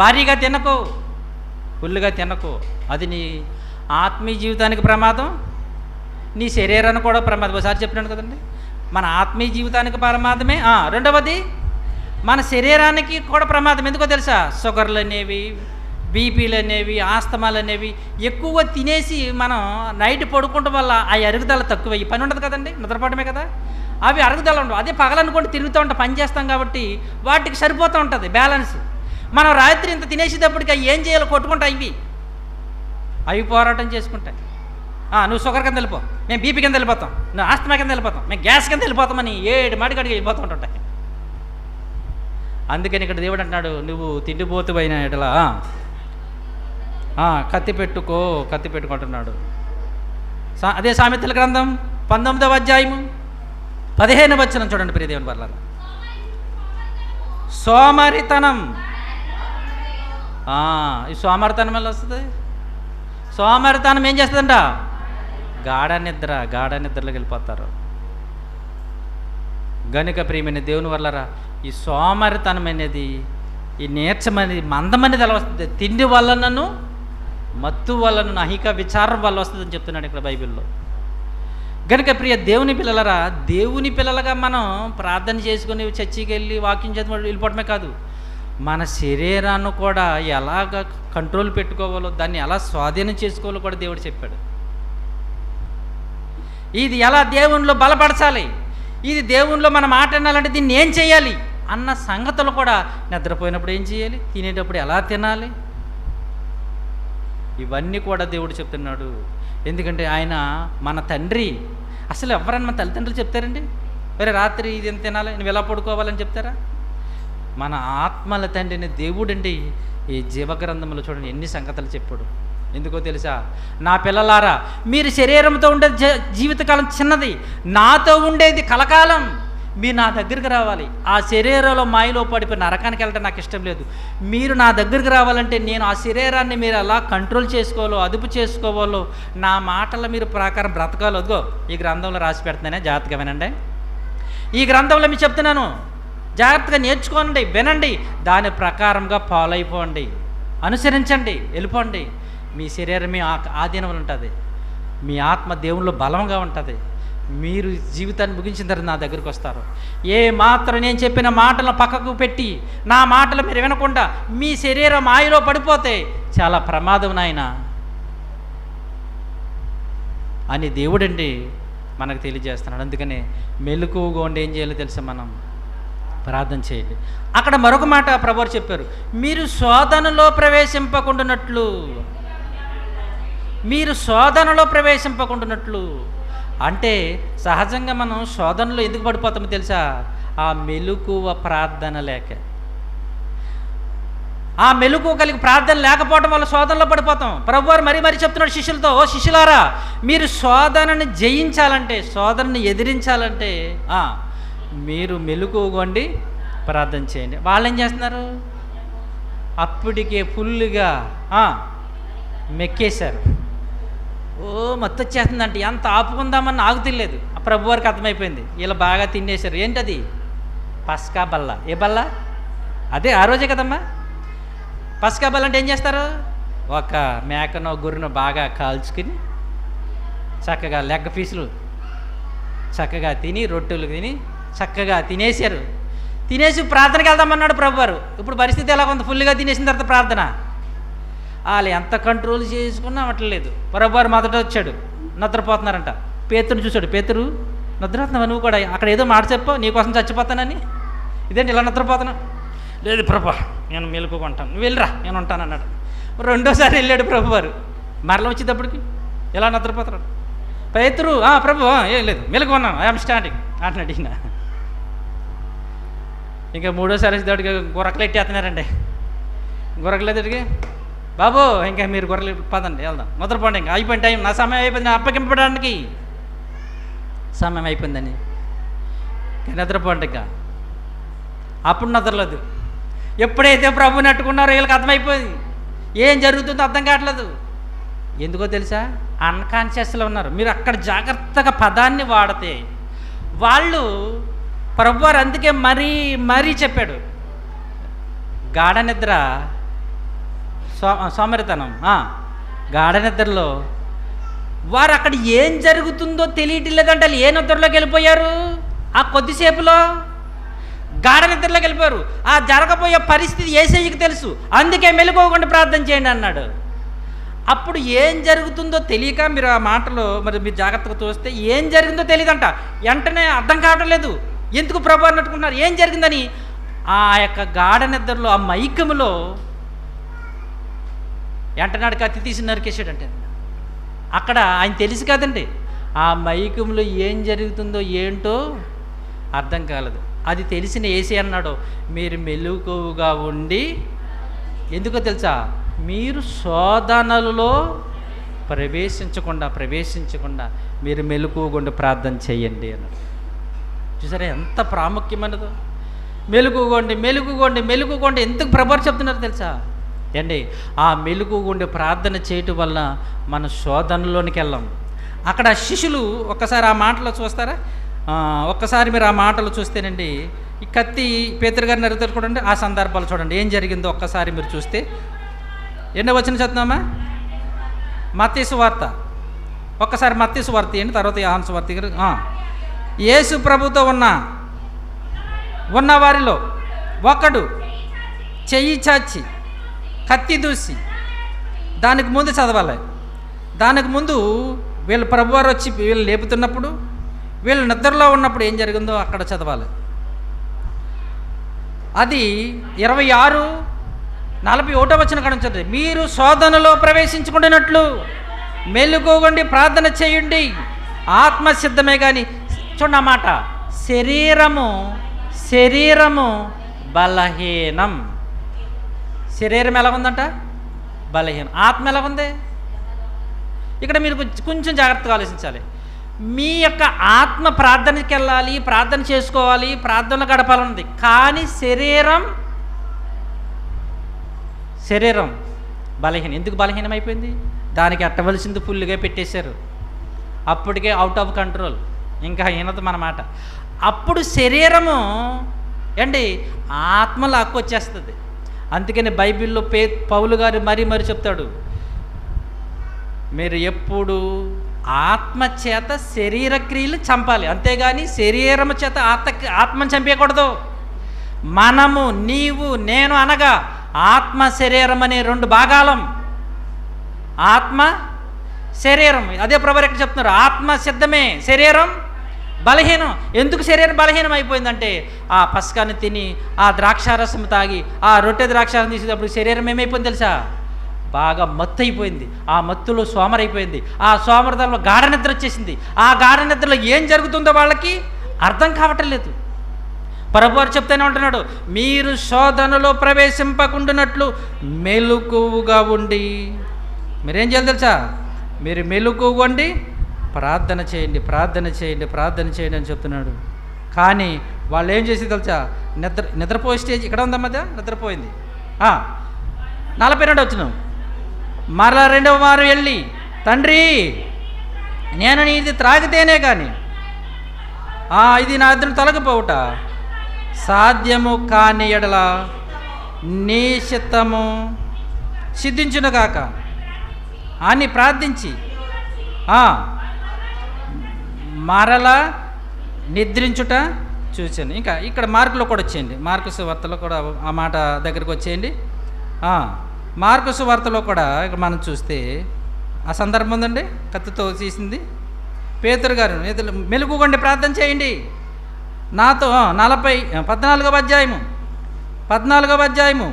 భారీగా తినకో, ఫుల్గా తినకో. అది నీ ఆత్మీయ జీవితానికి ప్రమాదం నీ శరీరాన్ని కూడా ప్రమాదం. ఒకసారి చెప్పినాను కదండి, మన ఆత్మీయ జీవితానికి ప్రమాదమే. రెండవది మన శరీరానికి కూడా ప్రమాదం. ఎందుకో తెలుసా? షుగర్లు అనేవి, బీపీలు అనేవి, ఆస్తమాలు అనేవి ఎక్కువగా తినేసి మనం నైట్ పడుకోవడం వల్ల ఆ అరుగుదల తక్కువ. ఈ పని ఉండదు కదండి, నిద్రపోవడమే కదా, అవి అరుగుదల ఉండవు. అదే పగలనుకోండి తిరుగుతూ ఉంటాం, పని చేస్తాం కాబట్టి వాటికి సరిపోతూ ఉంటుంది బ్యాలెన్స్. మనం రాత్రి ఇంత తినేసేటప్పటికి అవి ఏం చేయాలో కొట్టుకుంటాయి, అవి పోరాటం చేసుకుంటాయి. నువ్వు షుగర్ కింద వెళ్ళిపో, మేము బీపీ కింద వెళ్ళిపోతాం, నువ్వు ఆస్తమా కింద వెళ్ళిపోతాం, మేము గ్యాస్ కింద వెళ్ళిపోతామని 7 మాటికాడికి వెళ్ళిపోతూ ఉంటుంటాయి. అందుకని ఇక్కడ దేవుడు అంటున్నాడు, నువ్వు తిండిపోతువైన ఎడలా కత్తి పెట్టుకుంటున్నాడు. అదే సామెతల గ్రంథం 19వ అధ్యాయము 15వ వచనం చూడండి ప్రియ దేవుని వర్లారా. సోమరితనం, ఈ సోమరితనం వల్ల వస్తుంది. సోమరితనం ఏం చేస్తుందంట? గాఢ నిద్రలోకి వెళ్ళిపోతారు. గనుక ప్రియమైన దేవుని వర్లారా, ఈ సోమరితనం అనేది, ఈ నీరసం అనేది, మందం అనేది ఎలా వస్తుంది? తిండి వలనను, మత్తు వలన, అహిక విచారం వల్ల వస్తుందని చెప్తున్నాడు ఇక్కడ బైబిల్లో. కనుక ప్రియ దేవుని పిల్లలరా, దేవుని పిల్లలుగా మనం ప్రార్థన చేసుకుని చర్చికి వెళ్ళి వాక్యం చదివి వెళ్ళిపోవడమే కాదు, మన శరీరాన్ని కూడా ఎలాగ కంట్రోల్ పెట్టుకోవాలో, దాన్ని ఎలా స్వాధీనం చేసుకోవాలో కూడా దేవుడు చెప్పాడు. ఇది ఎలా దేవునిలో బలపరచాలి, ఇది దేవునిలో మనం మాట వినాలంటే దీన్ని ఏం చేయాలి అన్న సంగతులు కూడా, నిద్రపోయినప్పుడు ఏం చేయాలి, తినేటప్పుడు ఎలా తినాలి, ఇవన్నీ కూడా దేవుడు చెప్తున్నాడు. ఎందుకంటే ఆయన మన తండ్రి. అసలు ఎవరన్నా మన తల్లిదండ్రులు చెప్తారండి, మరి రాత్రి ఇది ఎంత తినాలి, నువ్వు ఎలా పడుకోవాలని చెప్తారా? మన ఆత్మల తండ్రిని దేవుడండి ఈ జీవగ్రంథంలో చూడండి ఎన్ని సంగతులు చెప్పాడు. ఎందుకో తెలుసా? నా పిల్లలారా, మీరు శరీరంతో ఉండే జీవితకాలం చిన్నది, నాతో ఉండేది కలకాలం. మీరు నా దగ్గరికి రావాలి. ఆ శరీరంలో మాయలో పడిపోయి నరకానికి వెళ్ళడం నాకు ఇష్టం లేదు. మీరు నా దగ్గరికి రావాలంటే నేను ఆ శరీరాన్ని మీరు ఎలా కంట్రోల్ చేసుకోవాలో, అదుపు చేసుకోవాలో, నా మాటల మీరు ప్రకారం బ్రతకాలో, అదిగో ఈ గ్రంథంలో రాసి పెడుతున్నానే, జాగ్రత్తగా వినండి. ఈ గ్రంథంలో మీకు చెప్తున్నాను, జాగ్రత్తగా నేర్చుకోండి, వినండి, దాని ప్రకారంగా ఫాలో అయిపోండి, అనుసరించండి, వెళ్ళిపోండి. మీ శరీరం మీ ఆధీనంలో ఉంటుంది, మీ ఆత్మ దేవుల్లో బలంగా ఉంటుంది. మీరు జీవితాన్ని ముగించిన తర్వాత నా దగ్గరికి వస్తారు. ఏ మాత్రం నేను చెప్పిన మాటలను పక్కకు పెట్టి నా మాటలు మీరు వినకుండా మీ శరీరం మాయలో పడిపోతే చాలా ప్రమాదం నాయన అని దేవుడండి మనకు తెలియజేస్తున్నాడు. అందుకనే మెలకువగా ఉండి ఏం చేయాలో తెలుసా? మనం ప్రార్థన చేయండి. అక్కడ మరొక మాట ప్రభువు చెప్పారు, మీరు శోధనలో ప్రవేశింపకుండానట్లు, మీరు శోధనలో ప్రవేశింపకుండానట్లు. అంటే సహజంగా మనం శోధనలో ఎందుకు పడిపోతామో తెలుసా? ఆ మెలకువ ప్రార్థన లేక, ఆ మెలకువ కలిగి ప్రార్థన లేకపోవడం వల్ల శోధనలో పడిపోతాం. ప్రభువారు మరీ చెప్తున్నాడు శిష్యులతో, ఓ శిష్యులారా, మీరు శోధనని జయించాలంటే, శోధనని ఎదిరించాలంటే మీరు మెలకువగొండి ప్రార్థన చేయండి. వాళ్ళు ఏం చేస్తున్నారు? అప్పటికే ఫుల్గా మెక్కేశారు. మత్తు వచ్చేస్తుందంటే ఎంత ఆపుకుందామని నాకు తెలియదు. ఆ ప్రభువారికి అర్థమైపోయింది, వీళ్ళు బాగా తినేశారు. ఏంటది? పస్కా బల్ల. ఏ బల్ల? అదే ఆ రోజే కదమ్మా. పస్కా బల్ల అంటే ఏం చేస్తారు? ఒక మేకనో గొర్రెనో బాగా కాల్చుకుని చక్కగా లెగ్ పీసులు చక్కగా తిని, రొట్టెలు తిని చక్కగా తినేశారు. తినేసి ప్రార్థనకి వెళ్దామన్నాడు ప్రభువారు. ఇప్పుడు పరిస్థితి ఎలా ఉంది? ఫుల్గా తినేసిన తర్వాత ప్రార్థన వాళ్ళు ఎంత కంట్రోల్ చేసుకున్నా అవ్వట్లేదు. ప్రభువారు మొదట వచ్చాడు, నిద్రపోతున్నారంట. పేతురుని చూశాడు, పేతురు నిద్రపోతున్నావా నువ్వు కూడా? అక్కడ ఏదో మాట చెప్పు, నీకోసం చచ్చిపోతానని. ఇదేంటి ఇలా నిద్రపోతున్నా? లేదు ప్రభా, నేను మెలుకుంటాను, నువ్వు వెళ్ళిరా, నేను ఉంటాను అన్నాడు. రెండోసారి వెళ్ళాడు ప్రభువారు. మరల వచ్చేటప్పటికి ఎలా నిద్రపోతున్నాడు? పేతురు ప్రభు ఏం లేదు, మెలుకున్నాను, ఐఎమ్ స్టాండింగ్ అంటున్నాడు ఈయన. ఇంకా మూడోసారి వచ్చేటప్పటికి గుర్రకలు ఎట్టేస్తున్నారండి. గుర్రకలు ఎదుటికి, బాబు ఇంకా మీరు గొర్రెలు పదండి వెళ్దాం, నిద్రపోండి, ఇంకా అయిపోయింది టైం, నా సమయం అయిపోయింది, అప్పగింపడానికి సమయం అయిపోయిందని నిద్రపోండి. ఇంకా అప్పుడు నిద్రలేదు. ఎప్పుడైతే ప్రభుని అట్టుకున్నారో వీళ్ళకి అర్థమైపోయింది ఏం జరుగుతుందో అర్థం కావట్లేదు. ఎందుకో తెలుసా? అన్కాన్షియస్లో ఉన్నారు. మీరు అక్కడ జాగ్రత్తగా పదాన్ని వాడితే వాళ్ళు, ప్రభువారు అందుకే మరీ చెప్పాడు, గాఢ నిద్ర, సోమరితనం, గాఢ నిద్రలో వారు అక్కడ ఏం జరుగుతుందో తెలియటం లేదంటే వాళ్ళు ఏ నిద్రలోకి వెళ్ళిపోయారు? ఆ కొద్దిసేపులో గాఢ నిద్రలోకి వెళ్ళిపోయారు. ఆ జరగబోయే పరిస్థితి యేసయ్యకి తెలుసు, అందుకే మెలకువకుండా ప్రార్థన చేయండి అన్నాడు. అప్పుడు ఏం జరుగుతుందో తెలియక మీరు ఆ మాటలో మరి మీరు జాగ్రత్తగా చూస్తే ఏం జరిగిందో తెలియదంట. వెంటనే అర్థం కావటం లేదు, ఎందుకు ప్రభు అన్నట్టుకుంటున్నారు, ఏం జరిగిందని. ఆ యొక్క గాఢ నిద్రలో, ఆ మైకములో వెంటనాడు కత్తి తీసి నరికేసాడంటే. అక్కడ ఆయన తెలుసు కదండి, ఆ మైకంలో ఏం జరుగుతుందో ఏంటో అర్థం కాలేదు. అది తెలిసిన యేసే అన్నాడు, మీరు మెలకువగా ఉండి, ఎందుకో తెలుసా, మీరు శోధనలలో ప్రవేశించకుండా మీరు మెలకువగా ప్రార్థన చేయండి అన్నాడు. చూసారా ఎంత ప్రాముఖ్యమైనదో. మెలకువగా ఎందుకు ప్రభు చెప్తున్నారు తెలుసా అండి? ఆ మెలకువగా ప్రార్థన చేయటం వల్ల మన శోధనలోనికి వెళ్ళాం. అక్కడ శిష్యులు ఒక్కసారి ఆ మాటలో చూస్తారా? ఒక్కసారి మీరు ఆ మాటలు చూస్తేనండి, ఈ కత్తి పేతురు గారిని నరుగుతారు చూడండి, ఆ సందర్భాలు చూడండి ఏం జరిగిందో ఒక్కసారి మీరు చూస్తే. ఎన్నో వచ్చిన చదువుతామా? మత్తయి సువార్త, ఒక్కసారి మత్తయి సువార్త ఏంటి, తర్వాత యోహాను సువార్త. యేసు ప్రభుతో ఉన్న వారిలో ఒకడు చెయ్యి చాచి కత్తి దూసి, దానికి ముందు చదవాలి. దానికి ముందు వీళ్ళు ప్రభువారు వచ్చి వీళ్ళు లేపుతున్నప్పుడు, వీళ్ళు నిద్రలో ఉన్నప్పుడు ఏం జరిగిందో అక్కడ చదవాలి. అది 26:41 వచనం కాడ నుంచి, మీరు శోధనలో ప్రవేశించుకుంటున్నట్లు మెలకువగా ప్రార్థన చేయండి, ఆత్మ సిద్ధమే కానీ. చూడండి ఆ మాట, శరీరము బలహీనం. శరీరం ఎలా ఉందంట? బలహీనం. ఆత్మ ఎలా ఉంది? ఇక్కడ మీరు కొంచెం జాగ్రత్తగా ఆలోచించాలి. మీ యొక్క ఆత్మ ప్రార్థనకి వెళ్ళాలి, ప్రార్థన చేసుకోవాలి, ప్రార్థనలు గడపాలన్నది, కానీ శరీరం బలహీనం. ఎందుకు బలహీనం అయిపోయింది? దానికి అట్టవలసింది ఫుల్గా పెట్టేశారు, అప్పటికే అవుట్ ఆఫ్ కంట్రోల్, ఇంకా హీనత మన మాట. అప్పుడు శరీరము అండి ఆత్మలో హక్కొచ్చేస్తుంది. అందుకని బైబిల్లో పౌలు గారు మరీ చెప్తాడు, మీరు ఎప్పుడు ఆత్మ చేత శరీర క్రియలు చంపాలి, అంతేగాని శరీరము చేత ఆత్మను చంపేయకూడదు. మనము, నీవు, నేను అనగా ఆత్మ శరీరం అనే రెండు భాగాలం. ఆత్మ శరీరం, అదే ప్రభు ఎక్కడ చెప్తున్నారు, ఆత్మ సిద్ధమే, శరీరం బలహీనం. ఎందుకు శరీరం బలహీనం అయిపోయిందంటే, ఆ పస్కాన్ని తిని, ఆ ద్రాక్షారసం తాగి, ఆ రొట్టె ద్రాక్షారసం తీసేటప్పుడు శరీరం ఏమైపోయింది తెలుసా? బాగా మత్తు అయిపోయింది. ఆ మత్తులో సోమరైపోయింది. ఆ సోమరతలో గాఢ నిద్ర వచ్చేసింది. ఆ గాఢ నిద్రలో ఏం జరుగుతుందో వాళ్ళకి అర్థం కావటం లేదు. ప్రభువారు చెప్తూనే ఉంటున్నాడు, మీరు శోధనలో ప్రవేశింపకుండానట్లు మెలకువగా ఉండి. మీరేం చేయాలి తెలుసా? మీరు మెలకువగా ఉండి ప్రార్థన చేయండి అని చెప్తున్నాడు. కానీ వాళ్ళు ఏం చేసి తెలుసా? నిద్రపోయే స్టేజ్ ఇక్కడ ఉందమ్మా, నిద్రపోయింది. 42 వచ్చిన మరలా 2వ వారం వెళ్ళి, తండ్రి నేను ఇది త్రాగితేనే కానీ ఇది నా ఇద్దరు తొలగిపోవుట సాధ్యము కాని ఎడల నీ చిత్తము సిద్ధించునుగాక అని ప్రార్థించి మరలా నిద్రించుట చూశాను. ఇంకా ఇక్కడ మార్కులో కూడా వచ్చేయండి, మార్కు సువార్తలో కూడా ఆ మాట దగ్గరికి వచ్చేయండి. మార్కు సువార్తలో కూడా ఇక్కడ మనం చూస్తే ఆ సందర్భం ఉందండి, కత్తితో తీసింది. పేతురు గారు మెలకువగా ప్రార్థన చేయండి నాతో 14వ అధ్యాయము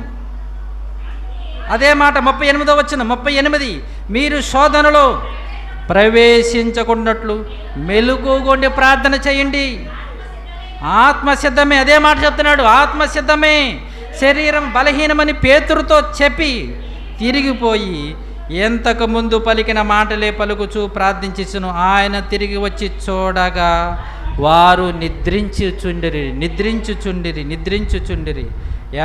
అదే మాట 38వ వచనం 38, మీరు శోధనలో ప్రవేశించకున్నట్లు మెలకువగా ప్రార్థన చేయండి, ఆత్మ సిద్ధమే. అదే మాట చెప్తున్నాడు, ఆత్మ సిద్ధమే, శరీరం బలహీనమని పేతురుతో చెప్పి తిరిగిపోయి ఎంతకు ముందు పలికిన మాటలే పలుకుచూ ప్రార్థించును. ఆయన తిరిగి వచ్చి చూడగా వారు నిద్రించుచుండిరి.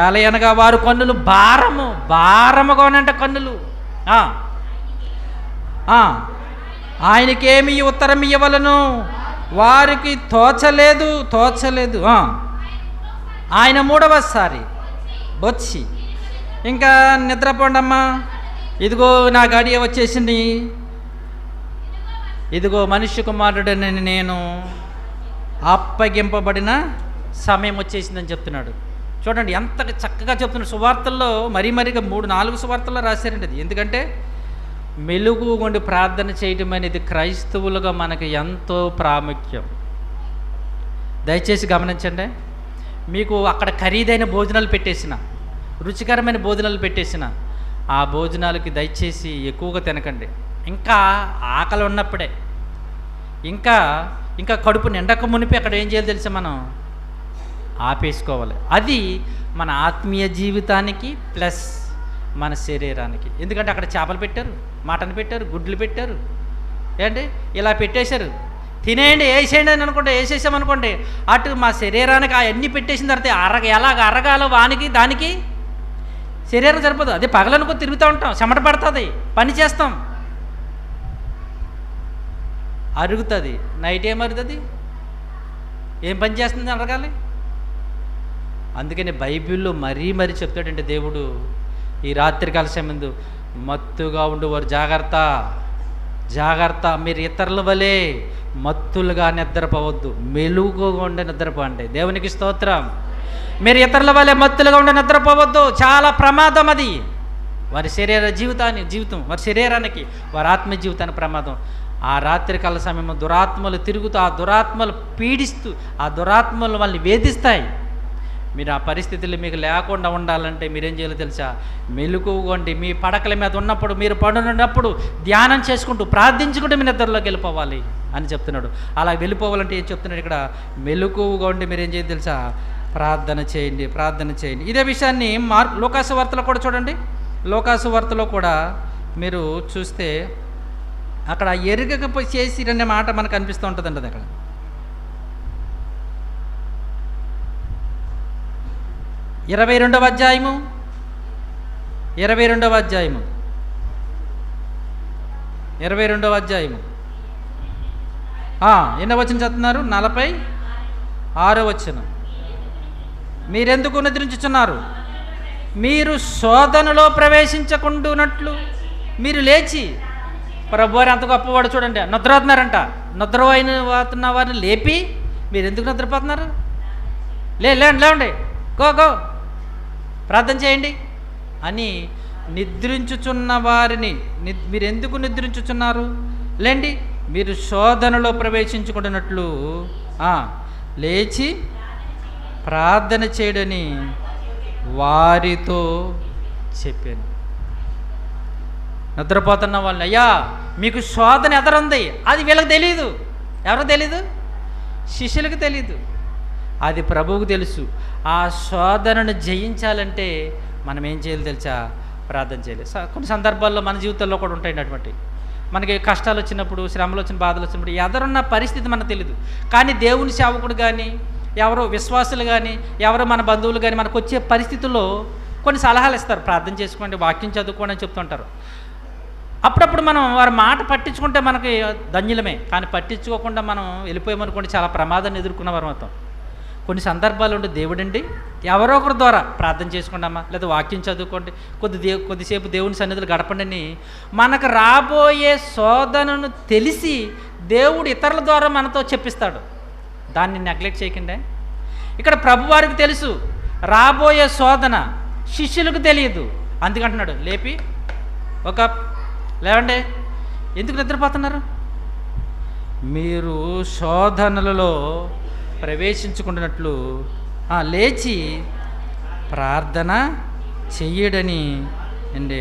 ఏలయనగా వారు కన్నులు భారముగా ఉన్నంట కన్నులు. ఆయనకేమి ఉత్తరం ఇవ్వవలను వారికి తోచలేదు. ఆయన 3వసారి వచ్చి, ఇంకా నిద్రపోండమ్మా, ఇదిగో నా గడియ వచ్చేసింది, ఇదిగో మనుష్య కుమారుడని నేను అప్పగింపబడిన సమయం వచ్చేసిందని చెప్తున్నాడు. చూడండి ఎంత చక్కగా చెప్తున్నాడు. సువార్తల్లో మరీగా 3-4 సువార్తల్లో రాశారండి అది. ఎందుకంటే మెలుగుగొండి ప్రార్థన చేయటం అనేది క్రైస్తవులుగా మనకి ఎంతో ప్రాముఖ్యం. దయచేసి గమనించండి. మీకు అక్కడ ఖరీదైన భోజనాలు పెట్టేసిన, రుచికరమైన భోజనాలు పెట్టేసిన ఆ భోజనాలకి దయచేసి ఎక్కువగా తినకండి. ఇంకా ఆకలి ఉన్నప్పుడే, ఇంకా కడుపు నిండక మునిపి అక్కడ ఏం చేయాలి తెలుసా, మనం ఆపేసుకోవాలి. అది మన ఆత్మీయ జీవితానికి ప్లస్ మన శరీరానికి. ఎందుకంటే అక్కడ చేపలు పెట్టారు, మటన్ పెట్టారు, గుడ్లు పెట్టారు, ఏంటి ఇలా పెట్టేశారు, తినేయండి వేసేయండి అని అనుకోండి, వేసేసామనుకోండి అటు మా శరీరానికి అవన్నీ పెట్టేసిన తర్వాత ఎలాగ అరగాలో వానికి దానికి శరీరం సరిపోదు. అదే పగలనుకో తిరుగుతూ ఉంటాం, చెమట పడుతుంది, పని చేస్తాం, అరుగుతుంది. నైట్ ఏం అరుగుతుంది, ఏం పని చేస్తుంది అడగాలి. అందుకని బైబిల్లో మరీ చెప్తాడంటే దేవుడు, ఈ రాత్రికాల సమయంలో మత్తుగా ఉండేవారు జాగ్రత్త, మీరు ఇతరుల వలె మత్తులుగా నిద్రపోవద్దు, మెలుగుగా ఉండే నిద్రపోండి. దేవునికి స్తోత్రం. మీరు ఇతరుల వలె మత్తులుగా ఉండే నిద్రపోవద్దు, చాలా ప్రమాదం అది. వారి జీవితం వారి శరీరానికి, వారి ఆత్మీయ జీవితానికి ప్రమాదం. ఆ రాత్రికాల సమయంలో దురాత్మలు తిరుగుతూ, ఆ దురాత్మలు పీడిస్తూ, ఆ దురాత్మలు వాళ్ళని వేధిస్తాయి. మీరు ఆ పరిస్థితులు మీకు లేకుండా ఉండాలంటే మీరేం చేయాలో తెలుసా, మెలకువగొండి. మీ పడకల మీద ఉన్నప్పుడు, మీరు పడున్నప్పుడు ధ్యానం చేసుకుంటూ, ప్రార్థించుకుంటూ మీ నిద్రలోకి వెళ్ళిపోవాలి అని చెప్తున్నాడు. అలా వెళ్ళిపోవాలంటే ఏం చెప్తున్నాడు ఇక్కడ, మెలకువగొండి మీరేం చేయాలి తెలుసా, ప్రార్థన చేయండి. ఇదే విషయాన్ని లోకాసు వార్తలో కూడా చూడండి. లోకాసు వార్తలో కూడా మీరు చూస్తే అక్కడ ఎరుగకపోయి చేసిరనే మాట మనకు అనిపిస్తూ ఉంటుందండి. అది అక్కడ 22వ అధ్యాయము 22వ అధ్యాయము 22వ అధ్యాయము ఎన్నో వచనం చదువుతున్నారు, 46వ వచనం. మీరెందుకు నిద్రించుచున్నారు, మీరు శోధనలో ప్రవేశించకుండానట్లు మీరు లేచి. ప్రభువారు ఎంత గొప్పవాడు చూడండి. నిద్రపోతున్నారంట, నిద్రపోయిన వారిని లేపి, మీరు ఎందుకు నిద్రపోతున్నారు, లేవండి, గో ప్రార్థన చేయండి అని నిద్రించుచున్న వారిని, మీరు ఎందుకు నిద్రించుచున్నారు, లేండి, మీరు శోధనలో ప్రవేశించుకుంటున్నట్లు లేచి ప్రార్థన చేయడని వారితో చెప్పాను. నిద్రపోతున్న వాళ్ళని, అయ్యా మీకు శోధన ఎదరుంది, అది వీళ్ళకి తెలియదు. ఎవరికి తెలీదు? శిష్యులకు తెలీదు, అది ప్రభువుకు తెలుసు. ఆ శోధనను జయించాలంటే మనం ఏం చేయాలి తెలుసా, ప్రార్థన చేయాలి. కొన్ని సందర్భాల్లో మన జీవితంలో కూడా ఉంటాయి అటువంటి. మనకి కష్టాలు వచ్చినప్పుడు, శ్రమలు వచ్చిన, బాధలు వచ్చినప్పుడు ఎదరున్న పరిస్థితి మనకు తెలియదు. కానీ దేవుని సేవకుడు కానీ, ఎవరో విశ్వాసులు కానీ, ఎవరో మన బంధువులు కానీ మనకు వచ్చే పరిస్థితుల్లో కొన్ని సలహాలు ఇస్తారు. ప్రార్థన చేసుకోండి, వాక్యం చదువుకోండి అని చెప్తుంటారు. అప్పుడప్పుడు మనం వారి మాట పట్టించుకుంటే మనకి ధన్యులమే. కానీ పట్టించుకోకుండా మనం వెళ్ళిపోయామనుకోండి, చాలా ప్రమాదాన్ని ఎదుర్కొన్న వారు మొత్తం. కొన్ని సందర్భాలు ఉంటే దేవుడండి ఎవరో ఒకరి ద్వారా ప్రార్థన చేసుకుంటామా, లేదా వాక్యం చదువుకోండి, కొద్దిసేపు దేవుని సన్నిధిలో గడపండి అని మనకు రాబోయే శోధనను తెలిసి దేవుడు ఇతరుల ద్వారా మనతో చెప్పిస్తాడు. దాన్ని నెగ్లెక్ట్ చేయకండి. ఇక్కడ ప్రభువారికి తెలుసు రాబోయే శోధన, శిష్యులకు తెలియదు. అందుకంటున్నాడు, లేపి లేవండి, ఎందుకు నిద్రపోతున్నారు, మీరు శోధనలలో ప్రవేశించుకుంటున్నట్లు లేచి ప్రార్థన చెయ్యడని అండి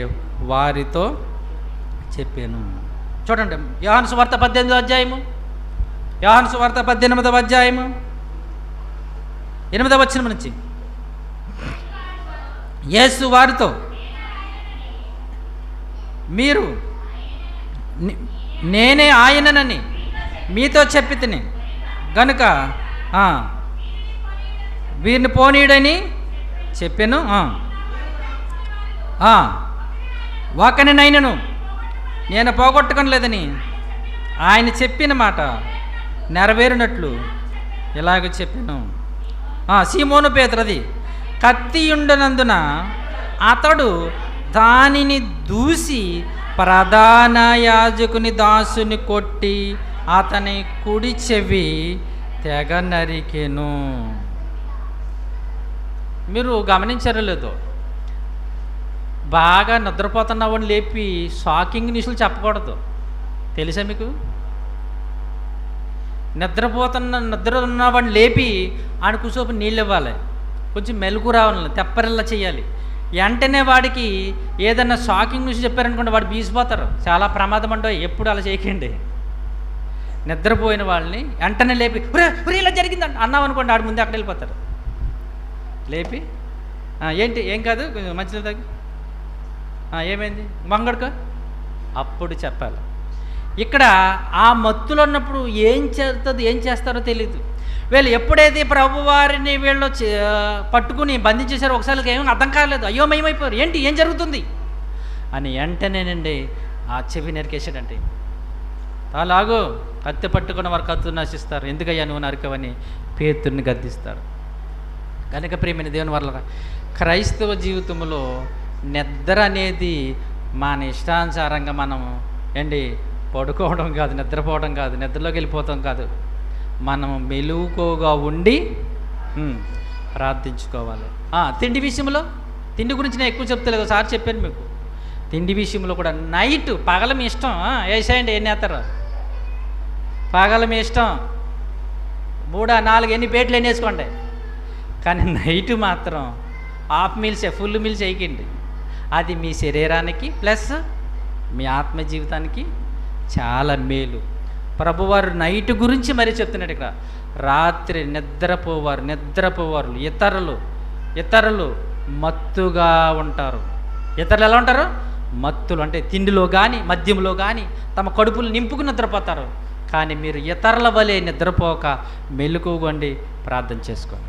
వారితో చెప్పాను. చూడండి, యోహాను సువార్త 18వ అధ్యాయము, యోహాను సువార్త 18వ అధ్యాయము 8వ వచనం నుంచి. యేసు వారితో, మీరు నేనే ఆయననని మీతో చెప్పి తిని గనుక వీరిని పోనీయుడని చెప్పాను. ఒకనినైనను నేను పోగొట్టుకొనలేదని ఆయన చెప్పిన మాట నెరవేరినట్లు ఇలాగ చెప్పాను. సీమోను పేతురది కత్తి ఉండనందున అతడు దానిని దూసి ప్రధాన యాజకుని దాసుని కొట్టి అతని కుడి చెవి తెగ నరికెను. మీరు గమనించారో లేదో, బాగా నిద్రపోతున్నవాడిని లేపి షాకింగ్ న్యూస్లు చెప్పకూడదు. తెలుసా మీకు? నిద్ర ఉన్నవాడిని లేపి ఆయన కూర్చోపు నీళ్ళు ఇవ్వాలి, కొంచెం మెలకు రావాలి, తెప్పరిల్లా చేయాలి. వెంటనే వాడికి ఏదన్నా షాకింగ్ న్యూస్ చెప్పారనుకోండి, వాడు బీసిపోతారు. చాలా ప్రమాదం అంటో. ఎప్పుడు అలా చేయకండి. నిద్రపోయిన వాళ్ళని వెంటనే లేపి ఉరే ఇలా జరిగిందంట అన్నామనుకోండి, ఆడు ముందే అక్కడ వెళ్ళిపోతారు. లేపి ఏంటి ఏం కాదు మంచిది తగ్గి ఏమైంది మంగడుకో అప్పుడు చెప్పాలి. ఇక్కడ ఆ మత్తులో ఉన్నప్పుడు ఏం చేస్తారో తెలియదు. వీళ్ళు ఎప్పుడైతే ప్రభువారిని వీళ్ళు పట్టుకుని బంధించేశారో ఒకసారి ఏమీ అర్థం కాలేదు, అయోమయమైపోయారు. ఏం జరుగుతుంది అని వెంటనేనండి ఆ చెవి నరికేశాడంటే, అలాగూ కత్తి పట్టుకున్న వారు కత్తును నశిస్తారు, ఎందుకయ్యా నువ్వు నరకవని పేతుర్ని గద్దిస్తాడు. కనుక ప్రియమైన దేవుని వల్ల క్రైస్తవ జీవితంలో నిద్ర అనేది మన ఇష్టానుసారంగా మనం పడుకోవడం కాదు, నిద్రపోవడం కాదు, నిద్రలోకి వెళ్ళిపోవడం కాదు. మనం మెలకువగా ఉండి ప్రార్థించుకోవాలి. తిండి విషయంలో, తిండి గురించి నేను ఎక్కువ చెప్తలేదు, ఒకసారి చెప్పాను మీకు. తిండి విషయంలో కూడా నైట్, పగల మీ ఇష్టం వేసేయండి, ఎన్ని వేస్తారు పగల మీ ఇష్టం, 3 4 ఎన్ని ప్లేట్లు ఎన్ని వేసుకోండి. కానీ నైట్ మాత్రం హాఫ్ మీల్సే, ఫుల్ మీల్స్ వేయకండి. అది మీ శరీరానికి ప్లస్ మీ ఆత్మ జీవితానికి చాలా మేలు. ప్రభువారు నైట్ గురించి మరీ చెప్తున్నాడు ఇక్కడ. రాత్రి నిద్రపోవారు ఇతరులు మత్తుగా ఉంటారు. ఇతరులు ఎలా ఉంటారు? మత్తులు అంటే తిండిలో కానీ మద్యంలో కానీ తమ కడుపులు నింపుకు నిద్రపోతారు. కానీ మీరు ఇతరుల వలె నిద్రపోక మెలకువగా ఉండి ప్రార్థన చేసుకోండి.